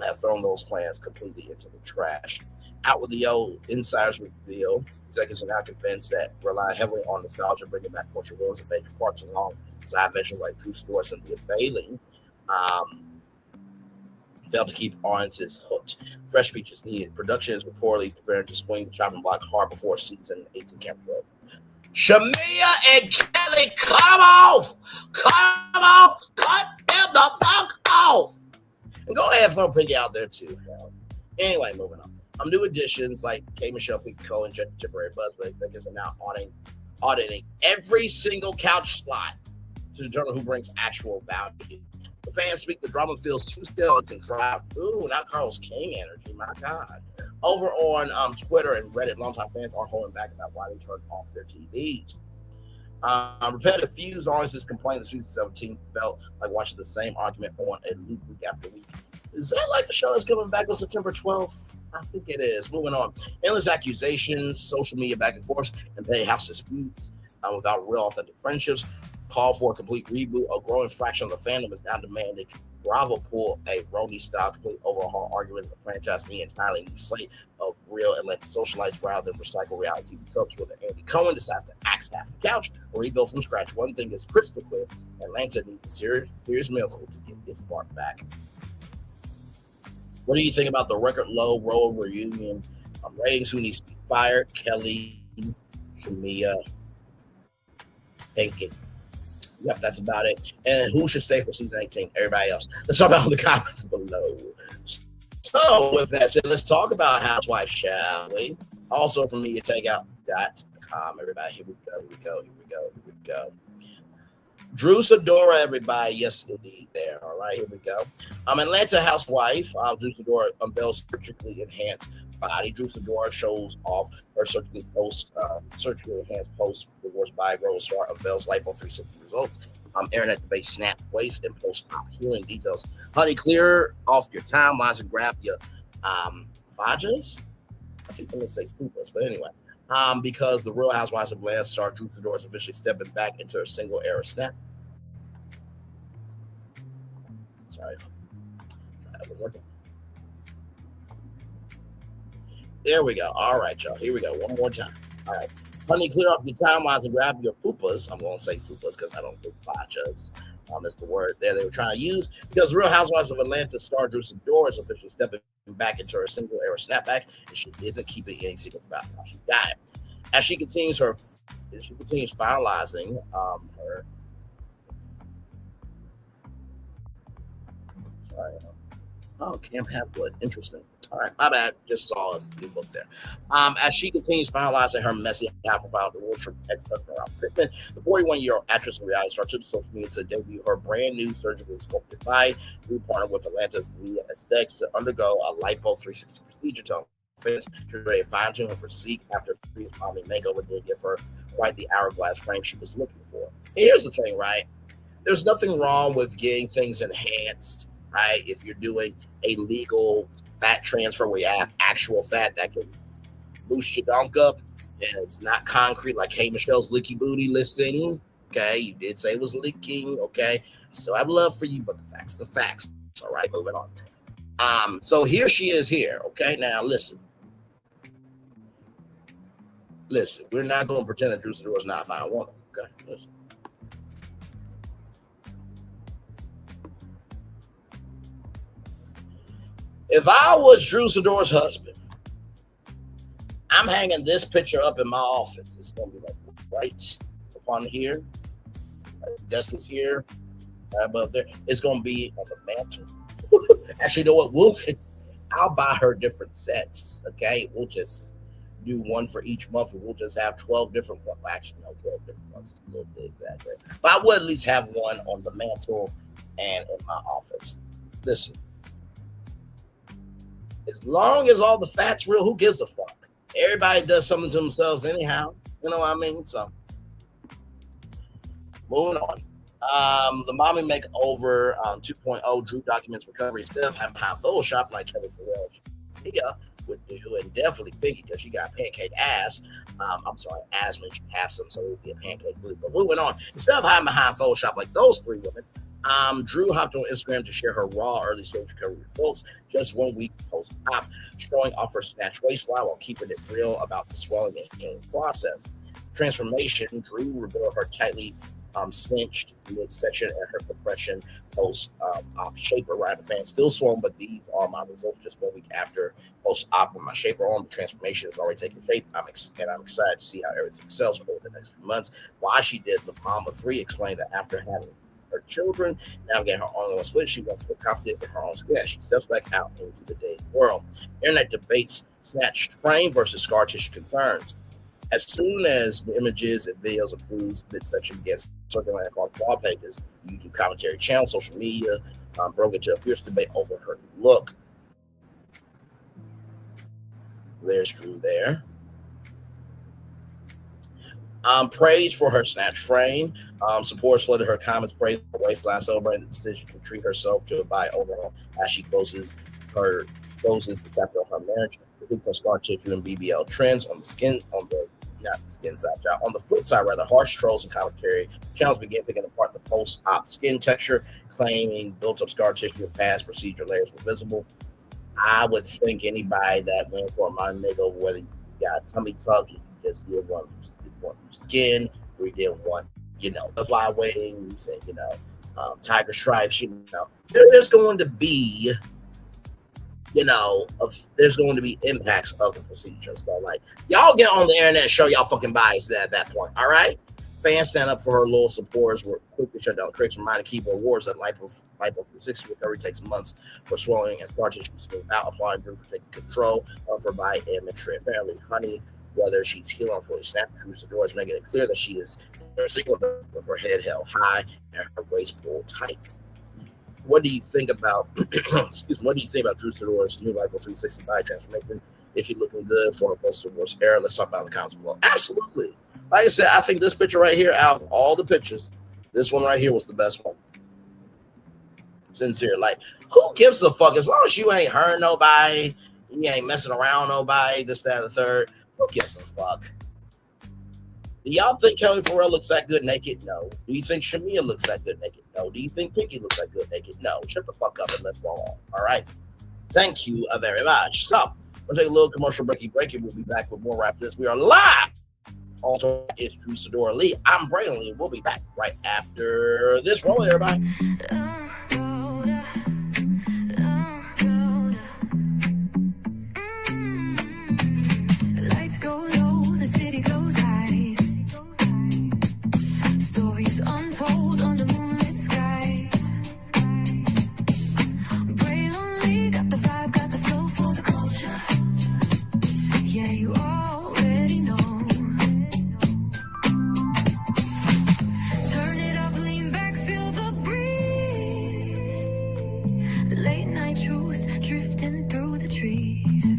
have thrown those plans completely into the trash. Out with the old insiders reveal. Executives are now convinced that relying heavily on nostalgia, bringing back Portia Williams and Phaedra Parks alongside veterans like Drew Stewart and Cynthia Bailey, failed to keep audiences hooked. Fresh features needed. Production is reportedly preparing to swing the chopping block hard before season 18 camera. Shamea and Kelli, come off! Come off! Cut them the fuck off! And go ahead and throw Piggy out there too. Anyway, moving on. New additions like K. Michelle Pico and Temporary Buzzword executives are now auditing every single couch slot to determine who brings actual value. The fans speak, the drama feels too still and contrived. Ooh, not Carlos King energy, my God. Over on Twitter and Reddit, longtime fans are holding back about why they turned off their TVs. Repetitive feuds, audiences complain that season 17 felt like watching the same argument on a loop week after week. Is that like the show that's coming back on September 12th? I think it is. Moving on. Endless accusations, social media back and forth, and petty house disputes without real authentic friendships. Call for a complete reboot. A growing fraction of the fandom is now demanding Bravo pull a Roni-style complete overhaul, arguing the franchise need entirely new slate of real Atlanta socialites rather than recycle reality TV tropes. Whether Andy Cohen decides to axe half the couch or rebuild from scratch, one thing is crystal clear: Atlanta needs a serious miracle to get its spark back. What do you think about the record low role reunion ratings? Who needs to be fired? Kelli, Shamea, thinking. Yep, that's about it. And who should stay for season 18? Everybody else. Let's talk about the comments below. So, with that said, let's talk about Housewives, shall we? Also, from MediaTakeout.com. Everybody, here we go. Drew Sidora, everybody. Yes, indeed. There. All right, here we go. Atlanta housewife. Drew Sidora unveils surgically enhanced body. Drew Sidora shows off her surgically enhanced post-divorce by Rose star unveils lipo 360 results. Internet debate snap waist and post-op healing details. Honey, clear off your timelines and grab your fajas. I think I'm going to say fupas, but anyway. Because the Real Housewives of Atlanta star Drew Sidora is officially stepping back into her single era snap. Sorry. There we go. All right, y'all. Here we go. One more time. All right. Honey, clear off your timelines and grab your fupas. I'm going to say fupas because I don't think fajas. That's the word there they were trying to use. Because Real Housewives of Atlanta star Drew Sidora is officially stepping back into her single era snapback, and she isn't keeping any secrets about how she got it. As she continues finalizing her. Sorry. Oh, Cam Hatwood. Interesting. All right, my bad. Just saw a new book there. As she continues finalizing her messy high-profile divorce from ex-husband Rob Pittman, the 41-year-old actress and reality star took to social media to debut her brand new surgically sculpted body. We partnered with Atlanta's Leah Aesthetics to undergo a lipo 360 procedure to face to ready to fine-tune her physique after a previous mommy makeover did give her quite the hourglass frame she was looking for. And here's the thing, right? There's nothing wrong with getting things enhanced, right? If you're doing a legal fat transfer where you have actual fat that can boost your dunk up and it's not concrete like Hey Michelle's Licky Booty listing. Okay, you did say it was leaking. Okay, I still have love for you, but the facts. All right, moving on. So here she is here. Okay, now listen, we're not going to pretend that Drew Sidora is not a fine woman. Okay, listen. If I was Drew Sidora's husband, I'm hanging this picture up in my office. It's going to be like right upon here. Desk is here. Right above there. It's going to be on the mantle. Actually, you know what? I'll buy her different sets. Okay, we'll just do one for each month, and we'll just have 12 different ones. Actually, no, 12 different ones. A little bit exaggerated. But I would at least have one on the mantle and in my office. Listen. As long as all the fat's real, who gives a fuck? Everybody does something to themselves anyhow. You know what I mean? So, moving on. The Mommy Makeover 2.0 Drew documents recovery instead of having high Photoshop like Kelli Farrell would do, and definitely Pinky because she got pancake ass. I'm sorry, ass when she has some, so it would be a pancake booty. But moving on. Instead of having high Photoshop like those three women, Drew hopped on Instagram to share her raw early stage recovery results just 1 week post-op, showing off her snatched waistline while keeping it real about the swelling and healing process. Transformation, Drew revealed her tightly cinched midsection and her compression post-op shaper. Right, the fan still swollen, but these are my results just 1 week after post-op with my shaper on. The transformation is already taking shape. I'm excited to see how everything sells over the next few months. Why she did the Mama 3 explained that after having her children, now getting her own split, she wants to feel confident in her own skin. She steps back out into the dating world. Internet debates snatched frame versus scar tissue concerns. As soon as the images and videos of Drew's midsection gets circulating across wall pages, YouTube commentary channel, social media broke into a fierce debate over her look. There's Drew there. Praise for her snatch frame. Supporters flooded her comments, praising her waistline, celebrating the decision to treat herself to a body overhaul as she closes the chapter of her marriage. The scar tissue and BBL trends on the skin, on the flip side, rather, harsh trolls and commentary channels began picking apart the post-op skin texture, claiming built-up scar tissue and past procedure layers were visible. I would think anybody that went for my nigga, whether you got tummy tuck, you just did one skin, or you did one, butterfly wings, and tiger stripes. There's going to be, there's going to be impacts of the procedure. So like, y'all get on the internet and show y'all fucking bias at that point. All right. Fans stand up for her loyal supporters were quickly shut down. Critics reminded keyboard warriors that lipo-360 recovery takes months for swelling and scar tissue without applying Drew for taking control of her body image. Apparently, Honey, whether she's healing for snapped Drew Sidora, is making it clear that she is single with her head held high and her waist pulled tight. What do you think about excuse me, what do you think about Drew Sidora's new lipo-360 body transformation? Is she looking good for her post-divorce era? Let's talk about the comments below. Absolutely. Like I said, I think this picture right here, out of all the pictures, this one right here was the best one. Sincere. Like, who gives a fuck? As long as you ain't hurting nobody, you ain't messing around nobody, this, that, and the third, who gives a fuck? Do y'all think Kelly Farrell looks that good naked? No. Do you think Shamea looks that good naked? No. Do you think Pinky looks that good naked? No. Shut the fuck up and let's go on. All right. Thank you very much. So, we'll take a little commercial breaky. We'll be back with more rap this. We are live. Also, it's Drew Sidora Lee. I'm Braylon Lee. We'll be back right after this. Roll it, everybody. Lights go low, the city goes high. Stories untold under moonlit skies. Braylon Lee got the vibe, got the flow for the culture. Yeah, you already know. Late night truths drifting through the trees.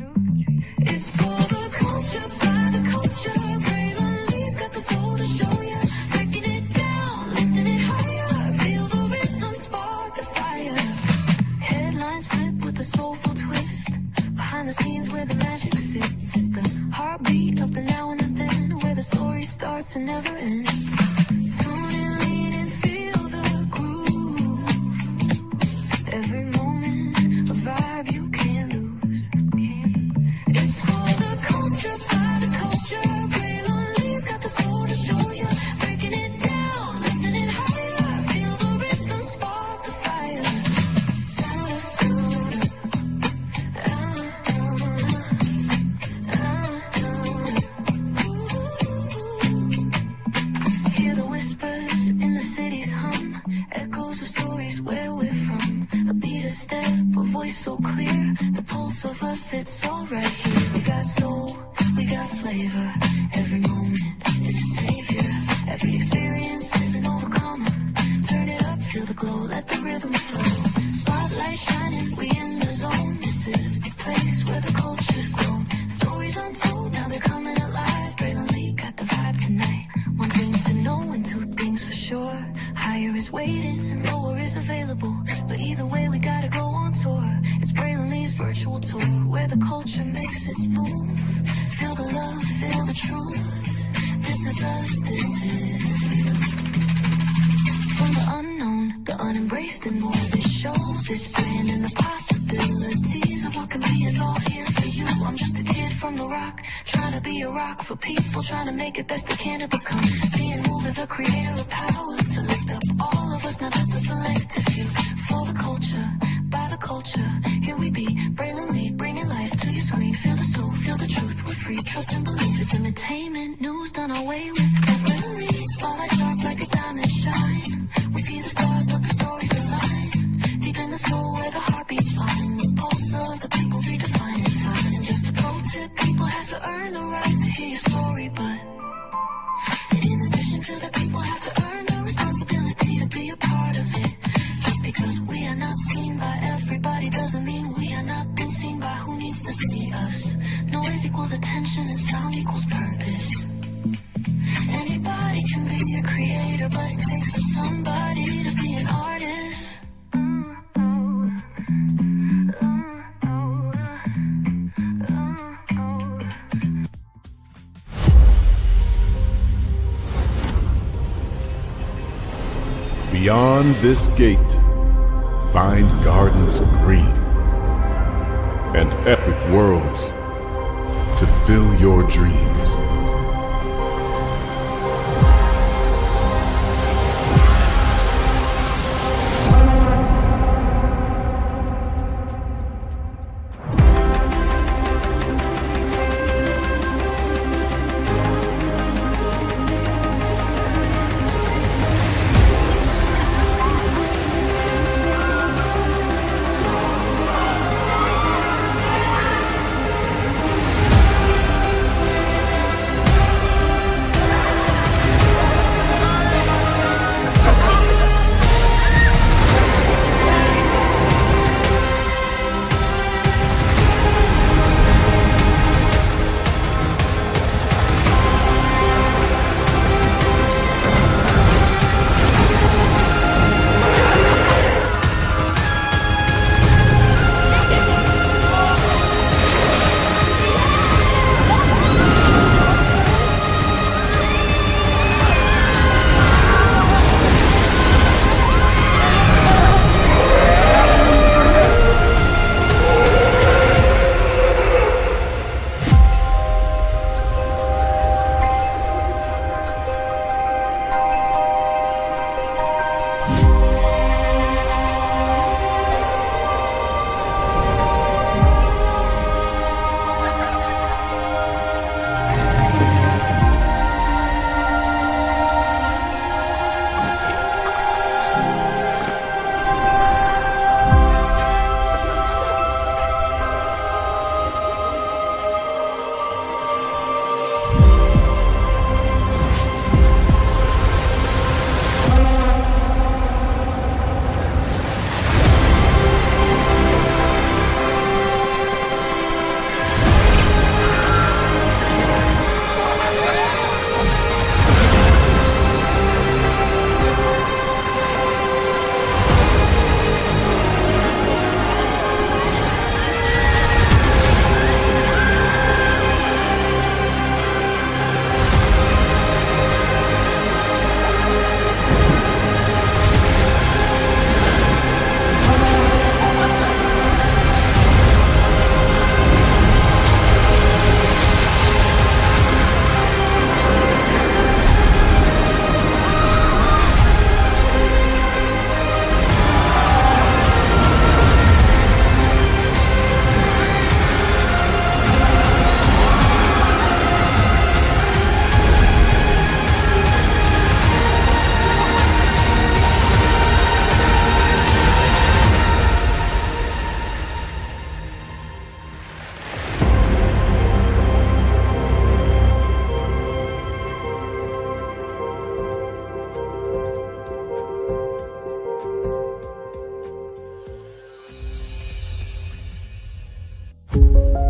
It's for the culture, by the culture. Braylon Lee's got the soul to show ya. Breaking it down, lifting it higher. Feel the rhythm, spark the fire. Headlines flip with a soulful twist. Behind the scenes where the magic sits. It's the heartbeat of the now and the then, where the story starts and never ends. Tune in, lean and feel the groove. Every vibe you can't lose. It's for the culture, by the culture. Braylon Lee's got the soul to show ya. Breaking it down, lifting it higher. Feel the rhythm, spark the fire. Hear the whispers in the city's hum. Echoes of stories where we're from. A beat, a step, a voice so clear. The pulse of us, it's all right here. We got soul, we got flavor. Every moment is a savior. Every experience is an overcomer. Turn it up, feel the glow, let the rhythm flow. Spotlight shining, we in the zone. This is the place where the culture's grown. Stories untold, now they're coming alive. Braylon Lee got the vibe tonight. One thing to know and two things for sure. Higher is waiting and lower is available. But either way, we gotta go on tour. It's Braylon Lee's virtual tour, where the culture makes its move. Feel the love, feel the truth. This is us, this is you. From the unknown, the unembraced and more. This show, this brand and the possibilities of what can be is all here for you. I'm just a kid from the rock, trying to be a rock for people, trying to make it best they can to become. Being moved as a creator of power, to lift up all of us, not just a selective few. For the culture, by the culture, here we be, Braylon Lee, bringing life to your screen. Feel the soul, feel the truth, we're free, trust and believe. It's entertainment, news done away with. Braylon Lee, spotlight sharp like a diamond shine. We see the stars, but the stories align. Deep in the soul where the heartbeats find. The pulse of the people redefining time. And just a pro tip, people have to earn the right to hear your story, but in addition to that, people have to earn the responsibility to be a part of it. Just because we are not seen by everybody doesn't mean we are not been seen by who needs to see us. Noise equals attention and sound equals purpose. Anybody can be a creator, but it takes a somebody to be an artist. Beyond this gate, find gardens green and epic worlds to fill your dreams.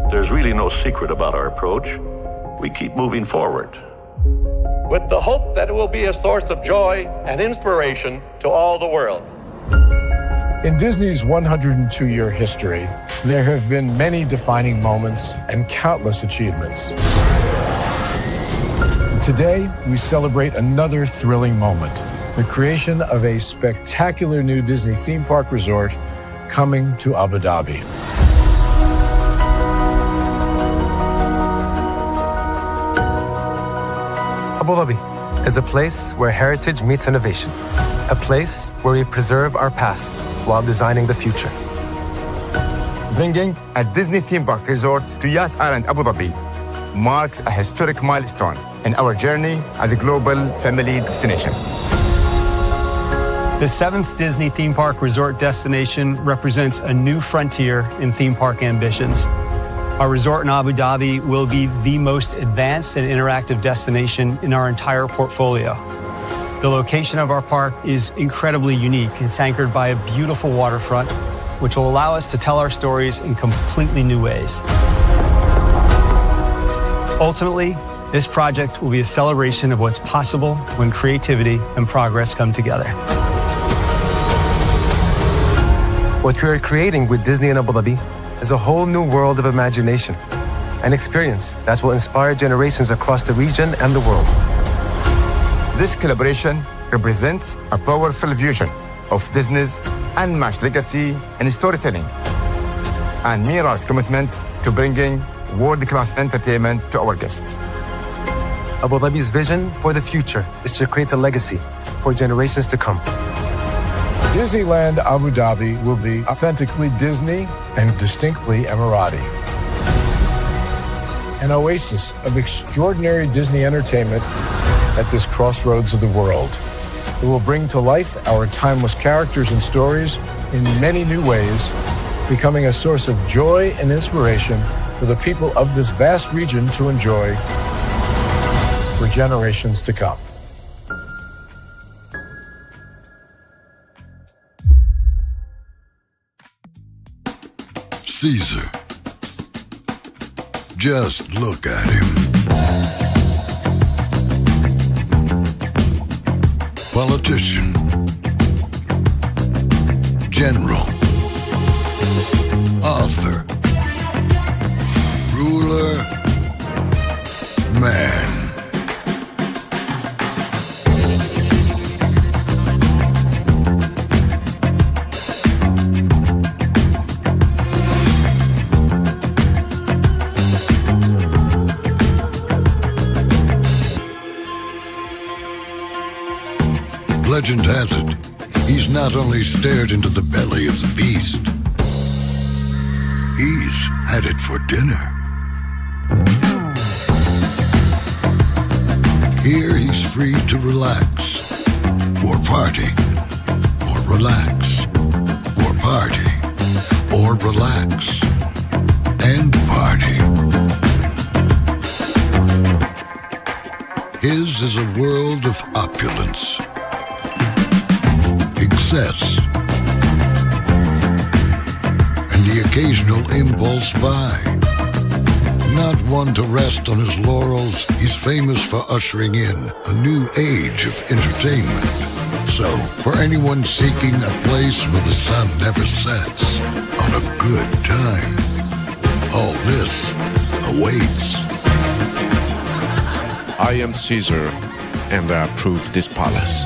There's really no secret about our approach. We keep moving forward, with the hope that it will be a source of joy and inspiration to all the world. In Disney's 102-year history, there have been many defining moments and countless achievements. Today, we celebrate another thrilling moment, the creation of a spectacular new Disney theme park resort coming to Abu Dhabi. Abu Dhabi is a place where heritage meets innovation, a place where we preserve our past while designing the future. Bringing a Disney theme park resort to Yas Island, Abu Dhabi marks a historic milestone in our journey as a global family destination. The 7th Disney theme park resort destination represents a new frontier in theme park ambitions. Our resort in Abu Dhabi will be the most advanced and interactive destination in our entire portfolio. The location of our park is incredibly unique. It's anchored by a beautiful waterfront, which will allow us to tell our stories in completely new ways. Ultimately, this project will be a celebration of what's possible when creativity and progress come together. What we are creating with Disney in Abu Dhabi is a whole new world of imagination, an experience that will inspire generations across the region and the world. This collaboration represents a powerful fusion of Disney's unmatched legacy in storytelling, and Mira's commitment to bringing world-class entertainment to our guests. Abu Dhabi's vision for the future is to create a legacy for generations to come. Disneyland Abu Dhabi will be authentically Disney and distinctly Emirati. An oasis of extraordinary Disney entertainment at this crossroads of the world. It will bring to life our timeless characters and stories in many new ways, becoming a source of joy and inspiration for the people of this vast region to enjoy for generations to come. Caesar. Just look at him. Politician. General. Author. Ruler. Man. Legend has it, he's not only stared into the belly of the beast, he's had it for dinner. Here he's free to relax, or party, or relax, or party, or relax, and party. His is a world of opulence, excess, and the occasional impulse buy. Not one to rest on his laurels, he's famous for ushering in a new age of entertainment. So, for anyone seeking a place where the sun never sets on a good time, all this awaits. I am Caesar, and I approve this palace.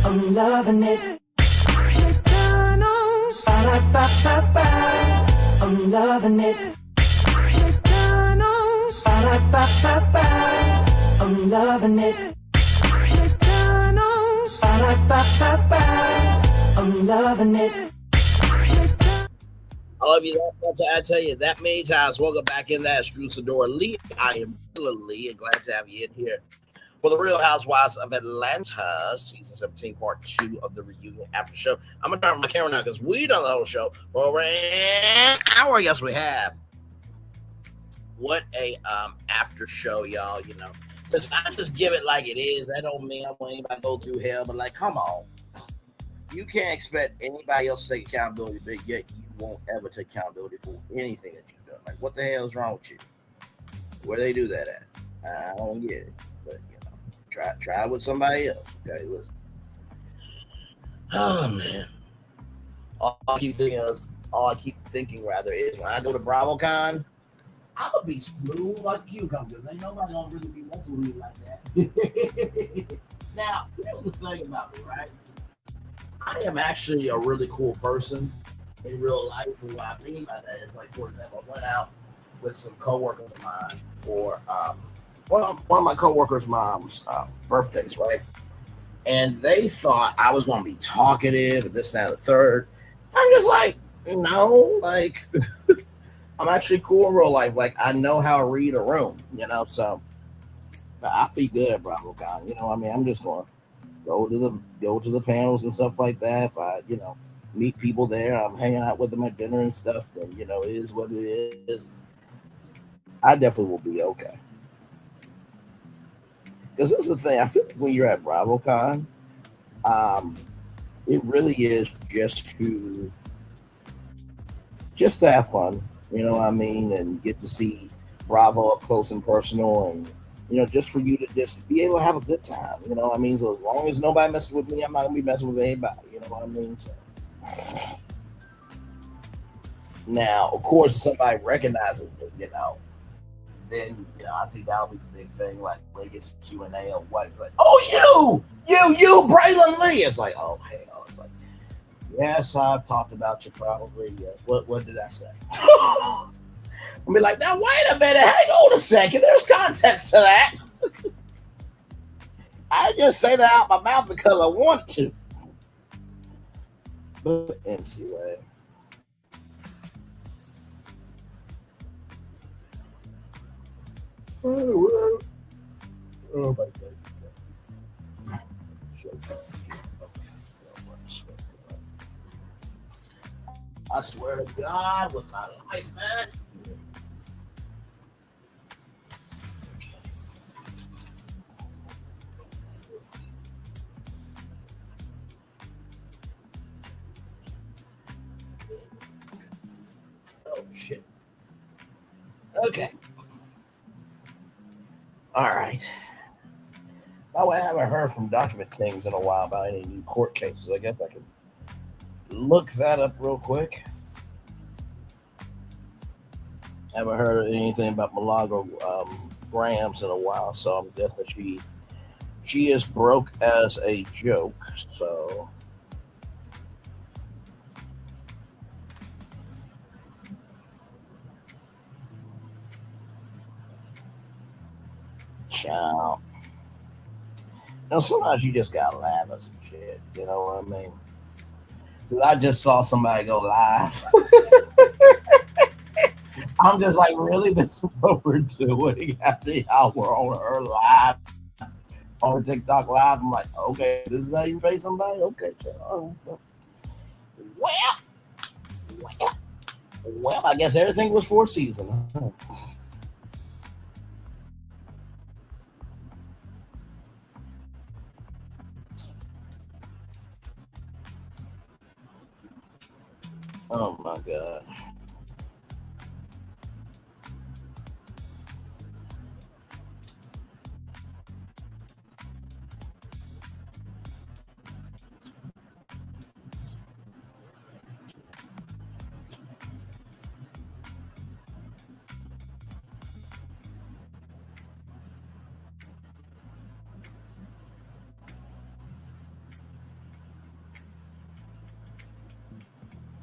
I'm loving it. McDonald's. I'm loving it. McDonald's. I'm loving it. McDonald's. I'm loving it. I love you that much. I tell you, that many times. Welcome back in that Strusador Lee. I am Lee and glad to have you in here for the Real Housewives of Atlanta, season 17, part 2 of the reunion after show. I'm going to turn my camera now because we done the whole show for over an hour. Yes, we have. What a after show, y'all, you know. Listen, I just give it like it is. That don't mean I want anybody to go through hell, but like, come on. You can't expect anybody else to take accountability, but yet you won't ever take accountability for anything that you've done. Like, what the hell is wrong with you? Where they do that at? I don't get it. But, you know, try it with somebody else. Okay, listen. Oh, man. All I keep thinking is, is when I go to BravoCon, I'm going to be smooth like a cucumber. Ain't nobody going to really be messing with me like that. Now, here's the thing about me, right? I am actually a really cool person in real life. And what I mean by that is, like, for example, I went out with some coworkers of mine for one of my coworkers' mom's birthdays, right? And they thought I was going to be talkative and this, that, and the third. I'm just like, no, like, I'm actually cool in real life. Like, I know how to read a room, you know, so I'll be good, BravoCon. You know, I mean, I'm just going to go to the panels and stuff like that. If I, you know, meet people there, I'm hanging out with them at dinner and stuff, then, you know, it is what it is. I definitely will be okay. Because this is the thing, I feel like when you're at BravoCon, it really is just to have fun, you know what I mean, and get to see Bravo up close and personal, and just for you to just be able to have a good time. I mean, so as long as nobody messes with me, I'm not gonna be messing with anybody. You know what I mean? So now, of course, if somebody recognizes me, then I think that'll be the big thing. Like when it gets Q&A or what, like, oh you, Braylon Lee. It's like, oh hell, it's like, yes, I've talked about you probably. What did I say? I'll be like, now wait a minute, hang on a second. There's context to that. I just say that out my mouth because I want to. But anyway. Oh my God. I swear to God, with my life, man. Oh shit. Okay. All right. By the way, I haven't heard from Document Kings in a while about any new court cases. I guess I can look that up real quick. I haven't heard anything about Milagro Grams in a while, so I'm guessing she is broke as a joke. So ciao. Sometimes you just gotta laugh at some shit. You know what I mean? Because I just saw somebody go live. I'm just like, really? This is what we're doing after how we're on her live, on TikTok live. I'm like, okay, this is how you pay somebody? Okay, sure. Well, I guess everything was for a season. Oh my God.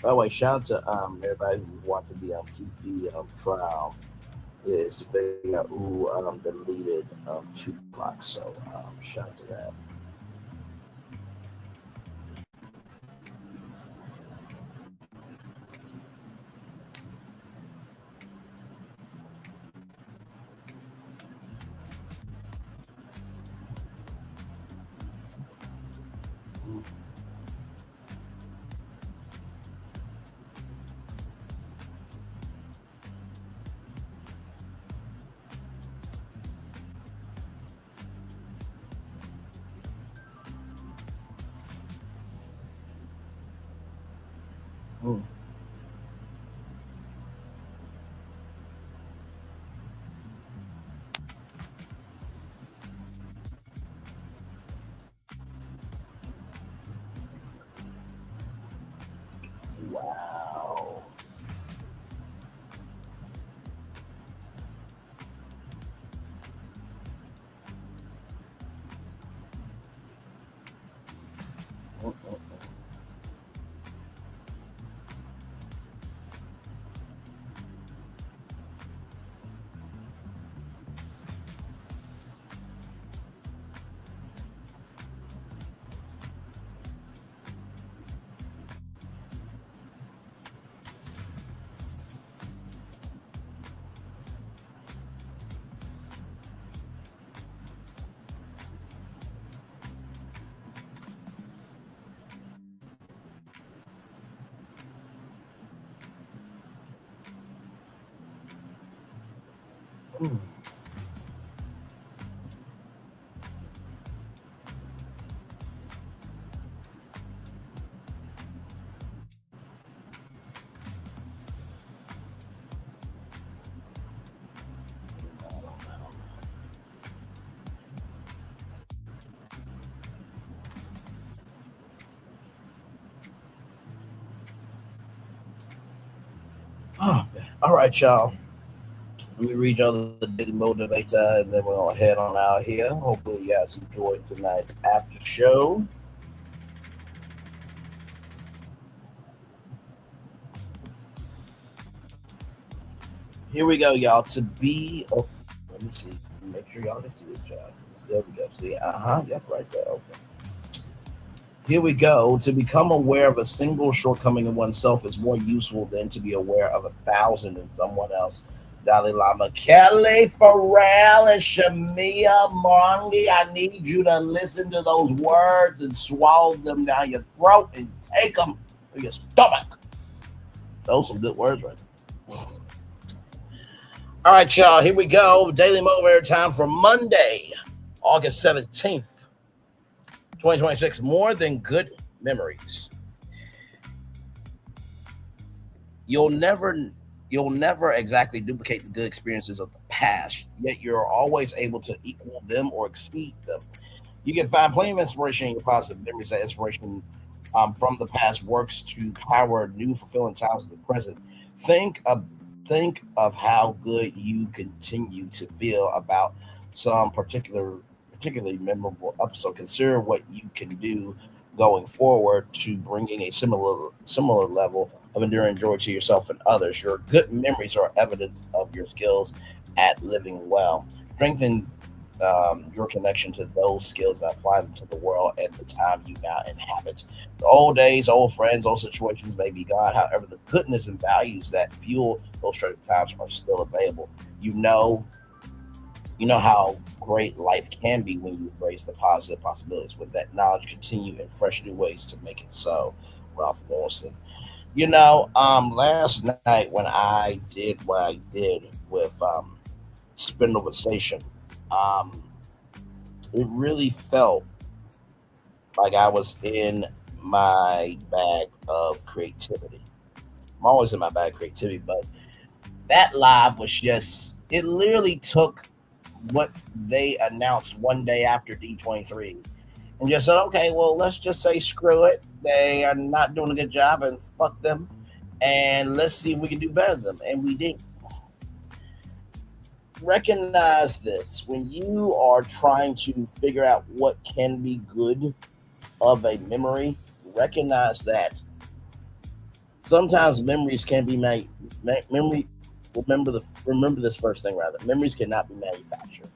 By the way, shout out to everybody who's watching the QP trial. Is to figure out who deleted Tupac. So shout out to that. Wow. Oh, man. All right, y'all. Let me read y'all the daily motivator, and then we'll head on out here. Hopefully, you guys enjoyed tonight's after show. Here we go, y'all. To be, oh, let me see. Make sure y'all can see it, y'all. There we go. See, yep, right there. Okay. Here we go. To become aware of a single shortcoming in oneself is more useful than to be aware of 1,000 in someone else. Dalai Lama, Kelli, Pharrell, and Shamea Morangi, I need you to listen to those words and swallow them down your throat and take them to your stomach. Those are some good words right there. All right, y'all, here we go. Daily Motivator time for Monday, August 17th, 2026. More than good memories. You'll never exactly duplicate the good experiences of the past, yet you're always able to equal them or exceed them. You can find plenty of inspiration in your positive memories. That inspiration from the past works to power new, fulfilling times of the present. Think of how good you continue to feel about some particularly memorable episode. Consider what you can do going forward to bringing a similar level of enduring joy to yourself and others. Your good memories are evidence of your skills at living well. Strengthen your connection to those skills and apply them to the world at the time you now inhabit. The old days, old friends, old situations may be gone. However, the goodness and values that fuel those treasured times are still available. You know how great life can be when you embrace the positive possibilities. With that knowledge, continue in fresh new ways to make it so. Ralph Morrison. Last night when I did what I did with Spindle Station, it really felt like I was in my bag of creativity. I'm always in my bag of creativity, but that live was it literally took what they announced one day after D23 and just said, okay, well, let's just say screw it. They are not doing a good job and fuck them. And let's see if we can do better than them. And we did. Recognize this when you are trying to figure out what can be good of a memory. Recognize that sometimes memories can be made. Remember this first thing rather. Memories cannot be manufactured.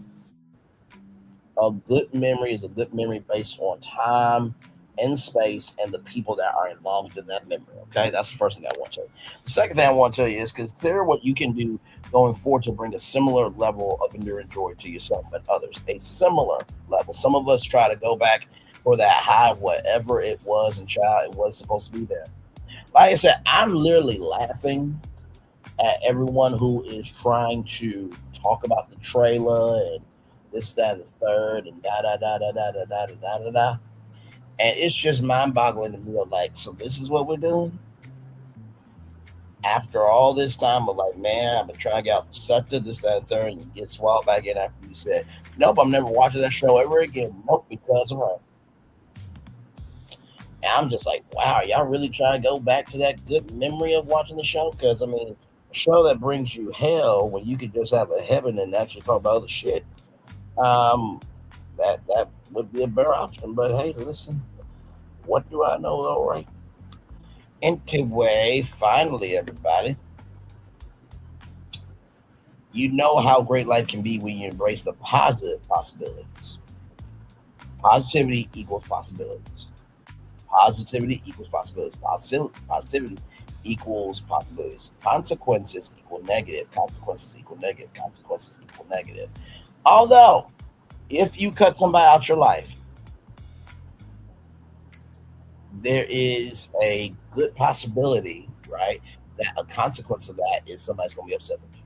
A good memory is a good memory based on time and space and the people that are involved in that memory. Okay, that's the first thing I want to tell you. The second thing I want to tell you is consider what you can do going forward to bring a similar level of enduring joy to yourself and others. A similar level. Some of us try to go back for that high, whatever it was, and child, it was supposed to be there. Like I said, I'm literally laughing at everyone who is trying to talk about the trailer and this, that, and the third, and da da da da da da da da da da. And it's just mind-boggling to me. Like, so this is what we're doing after all this time. Of like, man, I've been trying to get out the scepter, this, that, and third, and you get swallowed back in after you said, nope, I'm never watching that show ever again. Nope, because of her. And I'm just like, wow, y'all really trying to go back to that good memory of watching the show? Because I mean, a show that brings you hell when you could just have a heaven and actually talk about other shit. That would be a better option. But hey, listen, what do I know though, right? Anyway, finally, everybody, you know how great life can be when you embrace the positive possibilities. Positivity equals possibilities. Positivity equals possibilities. Positivity equals possibilities. Consequences equal negative. Consequences equal negative. Consequences equal negative. Although, if you cut somebody out your life, there is a good possibility, right, that a consequence of that is somebody's going to be upset with you.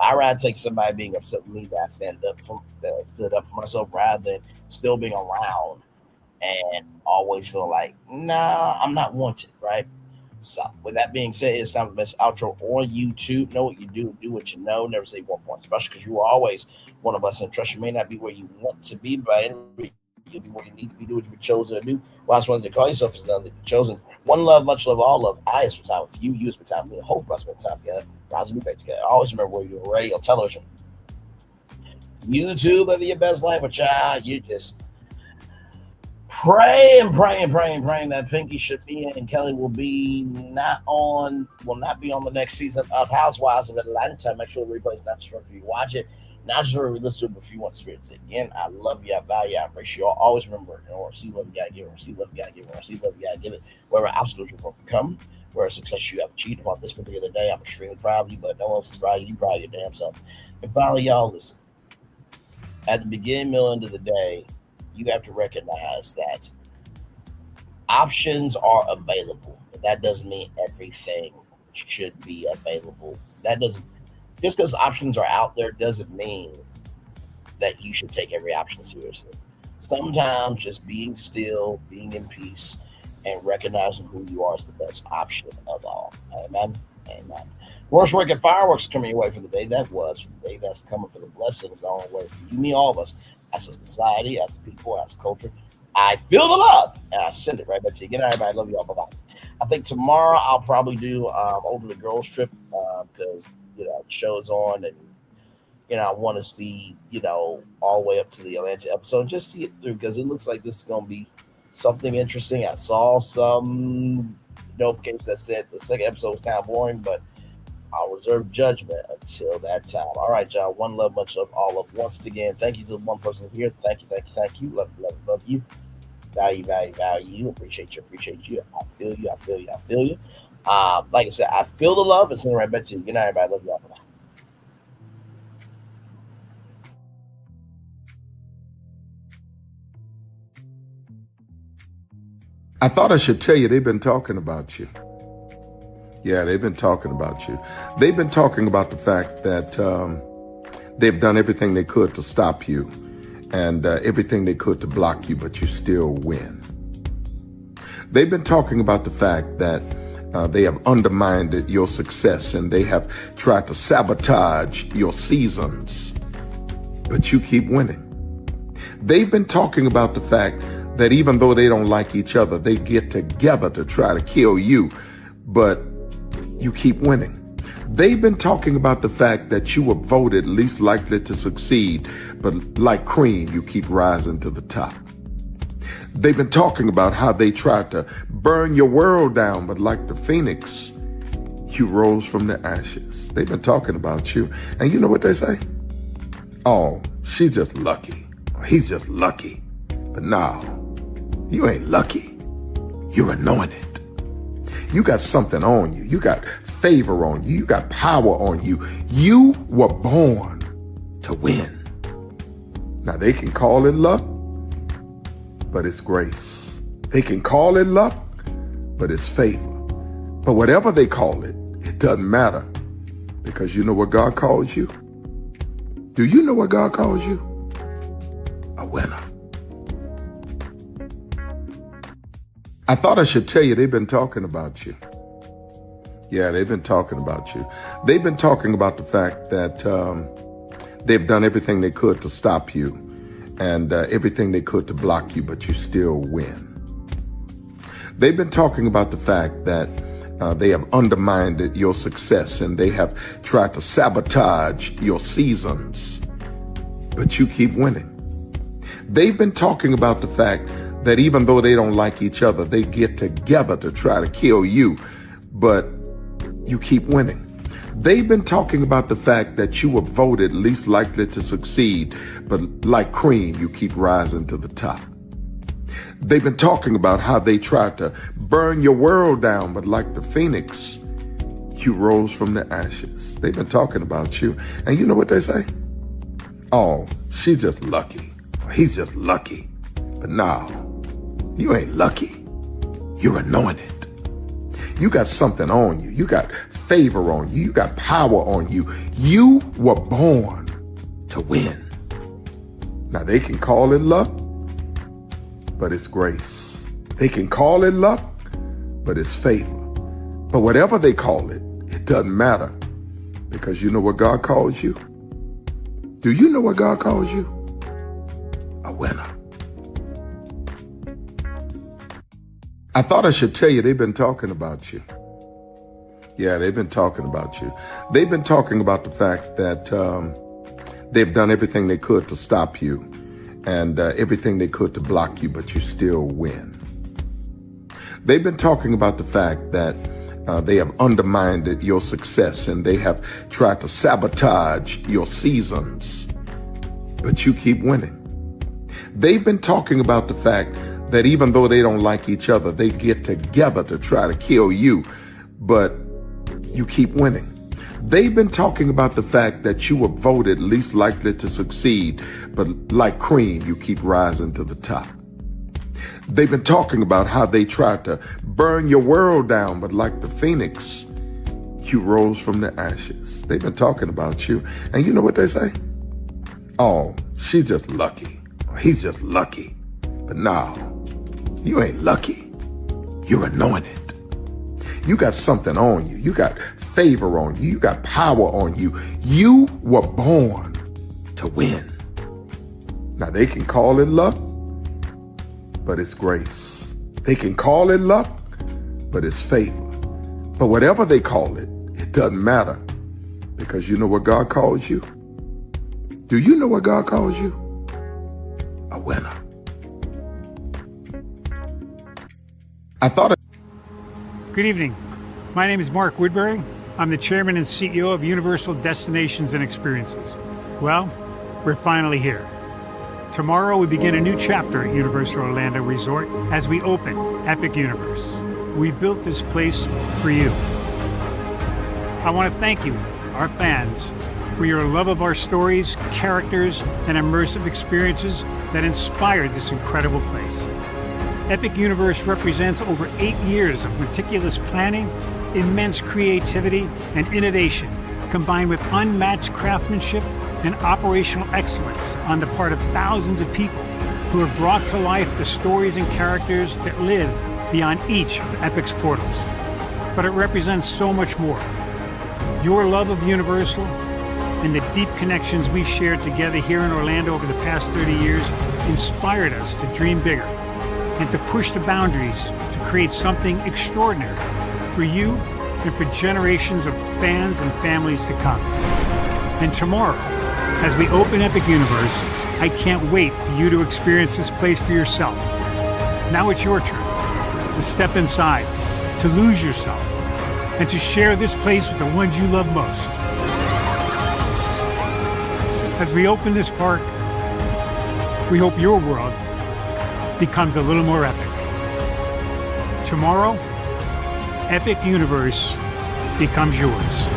I'd rather take somebody being upset with me that stood up for myself rather than still being around and always feel like, nah, I'm not wanted, right? So, with that being said, it's time for the best outro on YouTube. Know what you do what you know. Never say 1 point, especially because you are always one of us, and trust you may not be where you want to be, but you be where you need to be, do what you've been chosen to do. Watch one to call yourself as another chosen. One love, much love, all love. I spend time with you. You spend time with me. Hope I spend time together. Rise and be back together. Always remember where you're doing radio, television, YouTube, living your best life, but child, you just praying that Pinky should be in and Kelli will not be on the next season of Housewives of Atlanta. Make sure the replay is not just for you watch it, not just for you listen to it, but if you want to experience it again. I love you, I value you, I embrace you all. Always remember, receive love you gotta give it, receive love you gotta give it, receive love you gotta give it. Wherever obstacles you've overcome, where success you have achieved upon this particular day, I'm extremely proud of you, but no one else is proud of you. You proud of your damn self. And finally, y'all, listen. At the beginning, middle, end of the day, you have to recognize that options are available. But that doesn't mean everything should be available. That doesn't, just because options are out there doesn't mean that you should take every option seriously. Sometimes just being still, being in peace, and recognizing who you are is the best option of all. Amen. Amen. Worst wicked fireworks coming your way for the day that was, for the day that's coming, for the blessings on the way for you, me, all of us, as a society, as a people, as a culture. I feel the love, and I send it right back to you. Good night, everybody. Love you all. Bye-bye. I think tomorrow I'll probably do over the girls trip because, the show's on, and, I want to see, all the way up to the Atlanta episode and just see it through because it looks like this is going to be something interesting. I saw some notifications that said the second episode was kind of boring, but I'll reserve judgment until that time. All right, y'all. One love, much love, all love. Once again, thank you to the one person here. Thank you. Love you. Value. Appreciate you. I feel you. Like I said, I feel the love and send it right back to you. Good night, everybody. Love you all. Bye-bye. I thought I should tell you they've been talking about you. Yeah, they've been talking about you. They've been talking about the fact that they've done everything they could to stop you and everything they could to block you, but you still win. They've been talking about the fact that they have undermined your success and they have tried to sabotage your seasons, but you keep winning. They've been talking about the fact that even though they don't like each other, they get together to try to kill you, but you keep winning. They've been talking about the fact that you were voted least likely to succeed, but like cream, you keep rising to the top. They've been talking about how they tried to burn your world down, but like the phoenix, you rose from the ashes. They've been talking about you. And you know what they say? Oh, she's just lucky. He's just lucky. But no, you ain't lucky. You're anointed. You got something on you. You got favor on you. You got power on you. You were born to win. Now they can call it luck, but it's grace. They can call it luck, but it's favor. But whatever they call it, it doesn't matter because you know what God calls you? Do you know what God calls you? A winner. I thought I should tell you they've been talking about you. Yeah, they've been talking about you. They've been talking about the fact that they've done everything they could to stop you and everything they could to block you, but you still win. They've been talking about the fact that they have undermined your success and they have tried to sabotage your seasons, but you keep winning. They've been talking about the fact that even though they don't like each other, they get together to try to kill you, but you keep winning. They've been talking about the fact that you were voted least likely to succeed, but like cream, you keep rising to the top. They've been talking about how they tried to burn your world down, but like the phoenix, you rose from the ashes. They've been talking about you. And you know what they say? Oh, she's just lucky. He's just lucky. But no, you ain't lucky. You're anointed. You got something on you. You got favor on you. You got power on you. You were born to win. Now they can call it luck, but it's grace. They can call it luck, but it's favor. But whatever they call it, it doesn't matter because you know what God calls you? Do you know what God calls you? A winner. I thought I should tell you they've been talking about you. Yeah, they've been talking about you. They've been talking about the fact that they've done everything they could to stop you and everything they could to block you, but you still win. They've been talking about the fact that they have undermined your success and they have tried to sabotage your seasons, but you keep winning. They've been talking about the fact that even though they don't like each other, they get together to try to kill you, but you keep winning. They've been talking about the fact that you were voted least likely to succeed, but like cream, you keep rising to the top. They've been talking about how they tried to burn your world down, but like the phoenix, you rose from the ashes. They've been talking about you, and you know what they say? Oh, she's just lucky. He's just lucky. But no, you ain't lucky. You're anointed. You got something on you. You got favor on you. You got power on you. You were born to win. Now they can call it luck, but it's grace. They can call it luck, but it's favor. But whatever they call it, it doesn't matter, because you know what God calls you? Do you know what God calls you? A winner. Good evening. My name is Mark Woodbury. I'm the chairman and CEO of Universal Destinations and Experiences. Well, we're finally here. Tomorrow we begin a new chapter at Universal Orlando Resort as we open Epic Universe. We built this place for you. I want to thank you, our fans, for your love of our stories, characters, and immersive experiences that inspired this incredible place. Epic Universe represents over 8 years of meticulous planning, immense creativity, and innovation, combined with unmatched craftsmanship and operational excellence on the part of thousands of people who have brought to life the stories and characters that live beyond each of Epic's portals. But it represents so much more. Your love of Universal and the deep connections we've shared together here in Orlando over the past 30 years inspired us to dream bigger and to push the boundaries to create something extraordinary for you and for generations of fans and families to come. And tomorrow, as we open Epic Universe, I can't wait for you to experience this place for yourself. Now it's your turn to step inside, to lose yourself, and to share this place with the ones you love most. As we open this park, we hope your world becomes a little more epic. Tomorrow, Epic Universe becomes yours.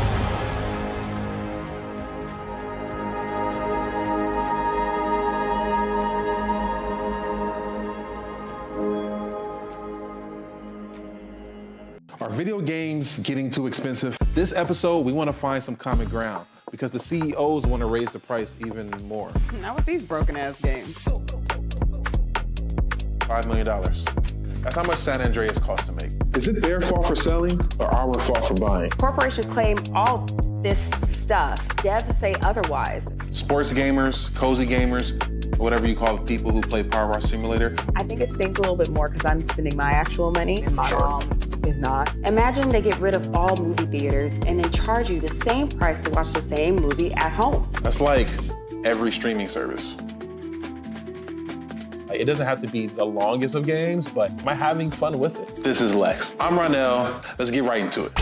Are video games getting too expensive? This episode, we want to find some common ground because the CEOs want to raise the price even more. Not with these broken-ass games. $5 million. That's how much San Andreas costs to make. Is it their fault for selling or our fault for buying? Corporations claim all this stuff. Devs say otherwise. Sports gamers, cozy gamers, whatever you call the people who play Power Wash Simulator. I think it stings a little bit more because I'm spending my actual money and my mom is not. Imagine they get rid of all movie theaters and then charge you the same price to watch the same movie at home. That's like every streaming service. It doesn't have to be the longest of games, but am I having fun with it? This is Lex. I'm Ronell. Let's get right into it.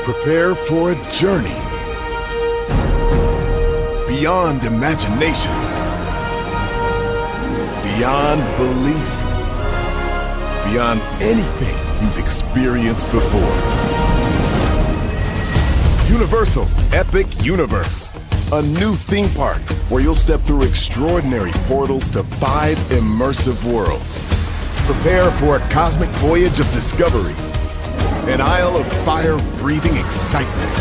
Prepare for a journey beyond imagination, beyond belief, beyond anything you've experienced before. Universal Epic Universe, a new theme park where you'll step through extraordinary portals to 5 immersive worlds. Prepare for a cosmic voyage of discovery, an isle of fire-breathing excitement,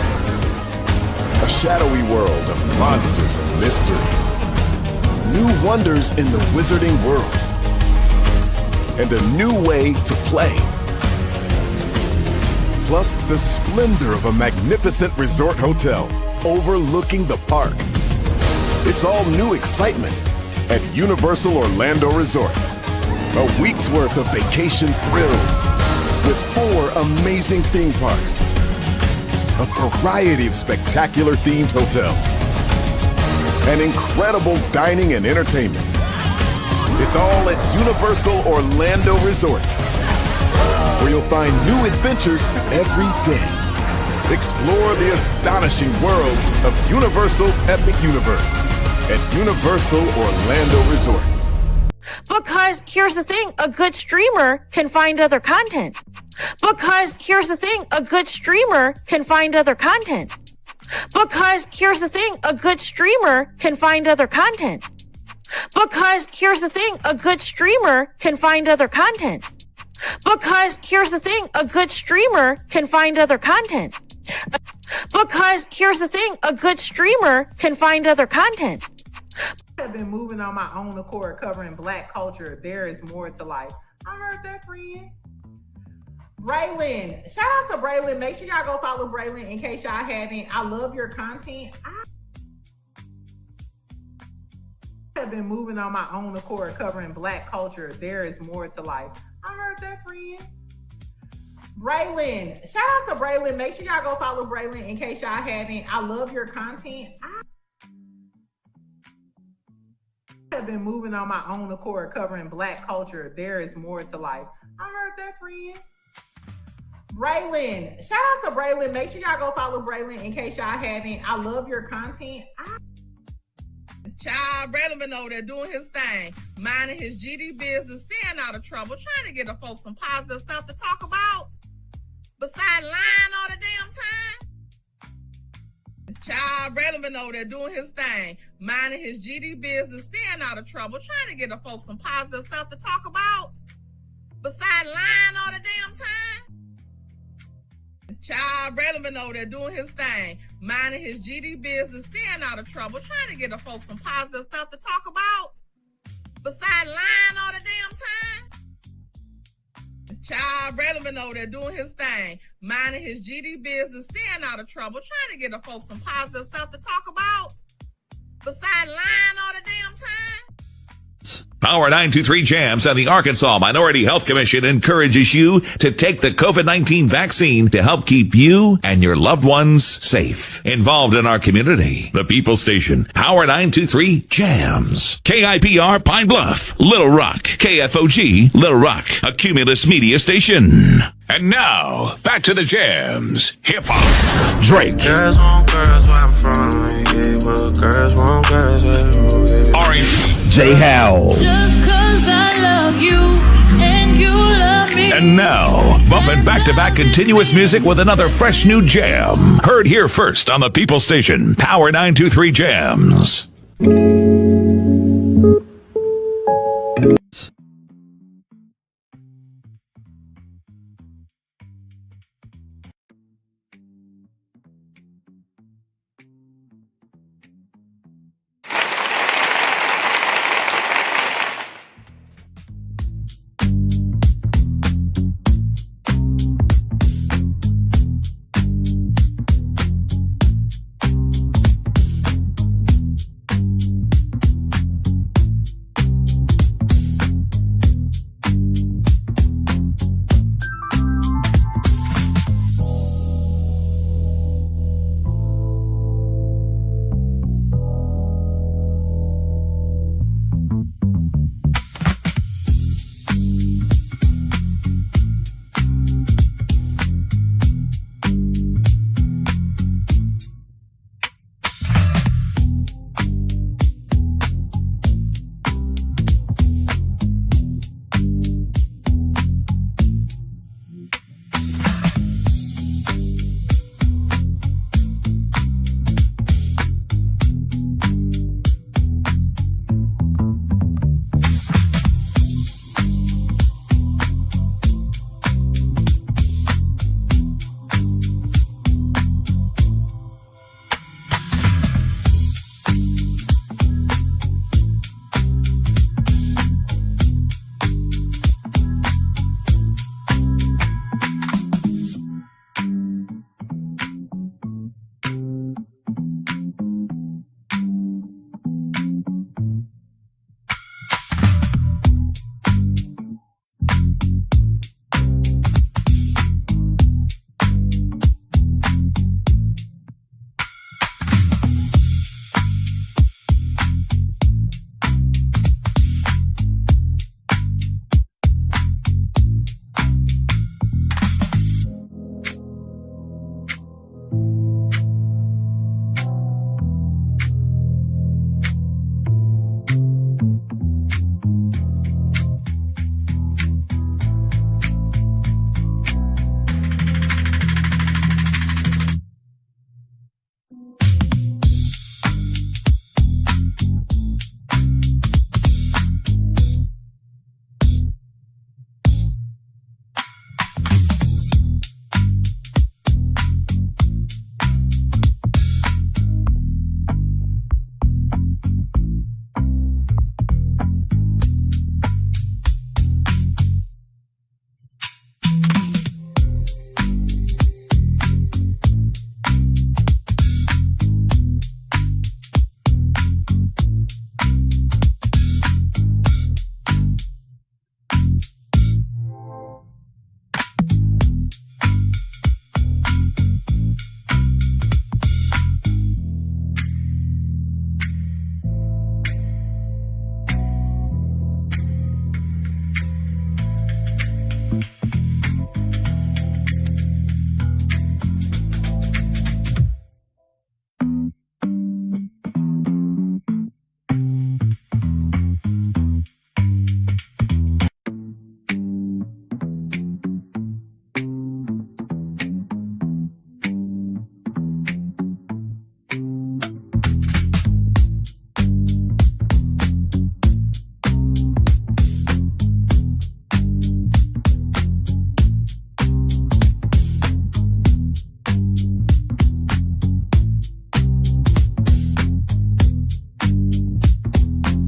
a shadowy world of monsters and mystery, new wonders in the wizarding world, and a new way to play. plus the splendor of a magnificent resort hotel overlooking the park. It's all new excitement at Universal Orlando Resort. A week's worth of vacation thrills with 4 amazing theme parks, a variety of spectacular themed hotels, and incredible dining and entertainment. It's all at Universal Orlando Resort, where you'll find new adventures every day. Explore the astonishing worlds of Universal Epic Universe at Universal Orlando Resort. Because here's the thing, a good streamer can find other content. Because here's the thing, a good streamer can find other content. Because here's the thing, a good streamer can find other content. Because here's the thing, a good streamer can find other content. Because here's the thing, a good streamer can find other content. Because here's the thing, a good streamer can find other content. I've been moving on my own accord, covering Black culture. There is more to life. I heard that, friend. Braylon, shout out to Braylon. Make sure y'all go follow Braylon in case y'all haven't. I love your content. I have been moving on my own accord, covering Black culture. There is more to life. I heard that, friend. Braylon, shout out to Braylon. Make sure y'all go follow Braylon in case y'all haven't. I love your content. I have been moving on my own accord, covering Black culture. There is more to life. I heard that, friend. Braylon, shout out to Braylon. Make sure y'all go follow Braylon in case y'all haven't. I love your content. Child, Braylon been over there doing his thing, minding his GD business, staying out of trouble, trying to get the folks some positive stuff to talk about, besides lying all the damn time. Child, Braylon been over there doing his thing, minding his GD business, staying out of trouble, trying to get the folks some positive stuff to talk about, besides lying all the damn time. Child, Braylon been over there doing his thing, minding his GD business, staying out of trouble, trying to get the folks some positive stuff to talk about, besides lying all the damn time. Child, Braylon been over there doing his thing, minding his GD business, staying out of trouble, trying to get the folks some positive stuff to talk about, besides lying all the damn time. Power 923 Jams and the Arkansas Minority Health Commission encourages you to take the COVID-19 vaccine to help keep you and your loved ones safe. Involved in our community, the People Station, Power 923 Jams. KIPR Pine Bluff, Little Rock, KFOG, Little Rock, a Cumulus Media Station. And now, back to the jams. Hip-hop. Drake. Girls want girls where I'm from. Yeah, well, girls want girls where I'm R&B. J. Howell. Just 'cause I love you and you love me. And now, bumping back-to-back continuous music with another fresh new jam. Heard here first on the People Station, Power 923 Jams.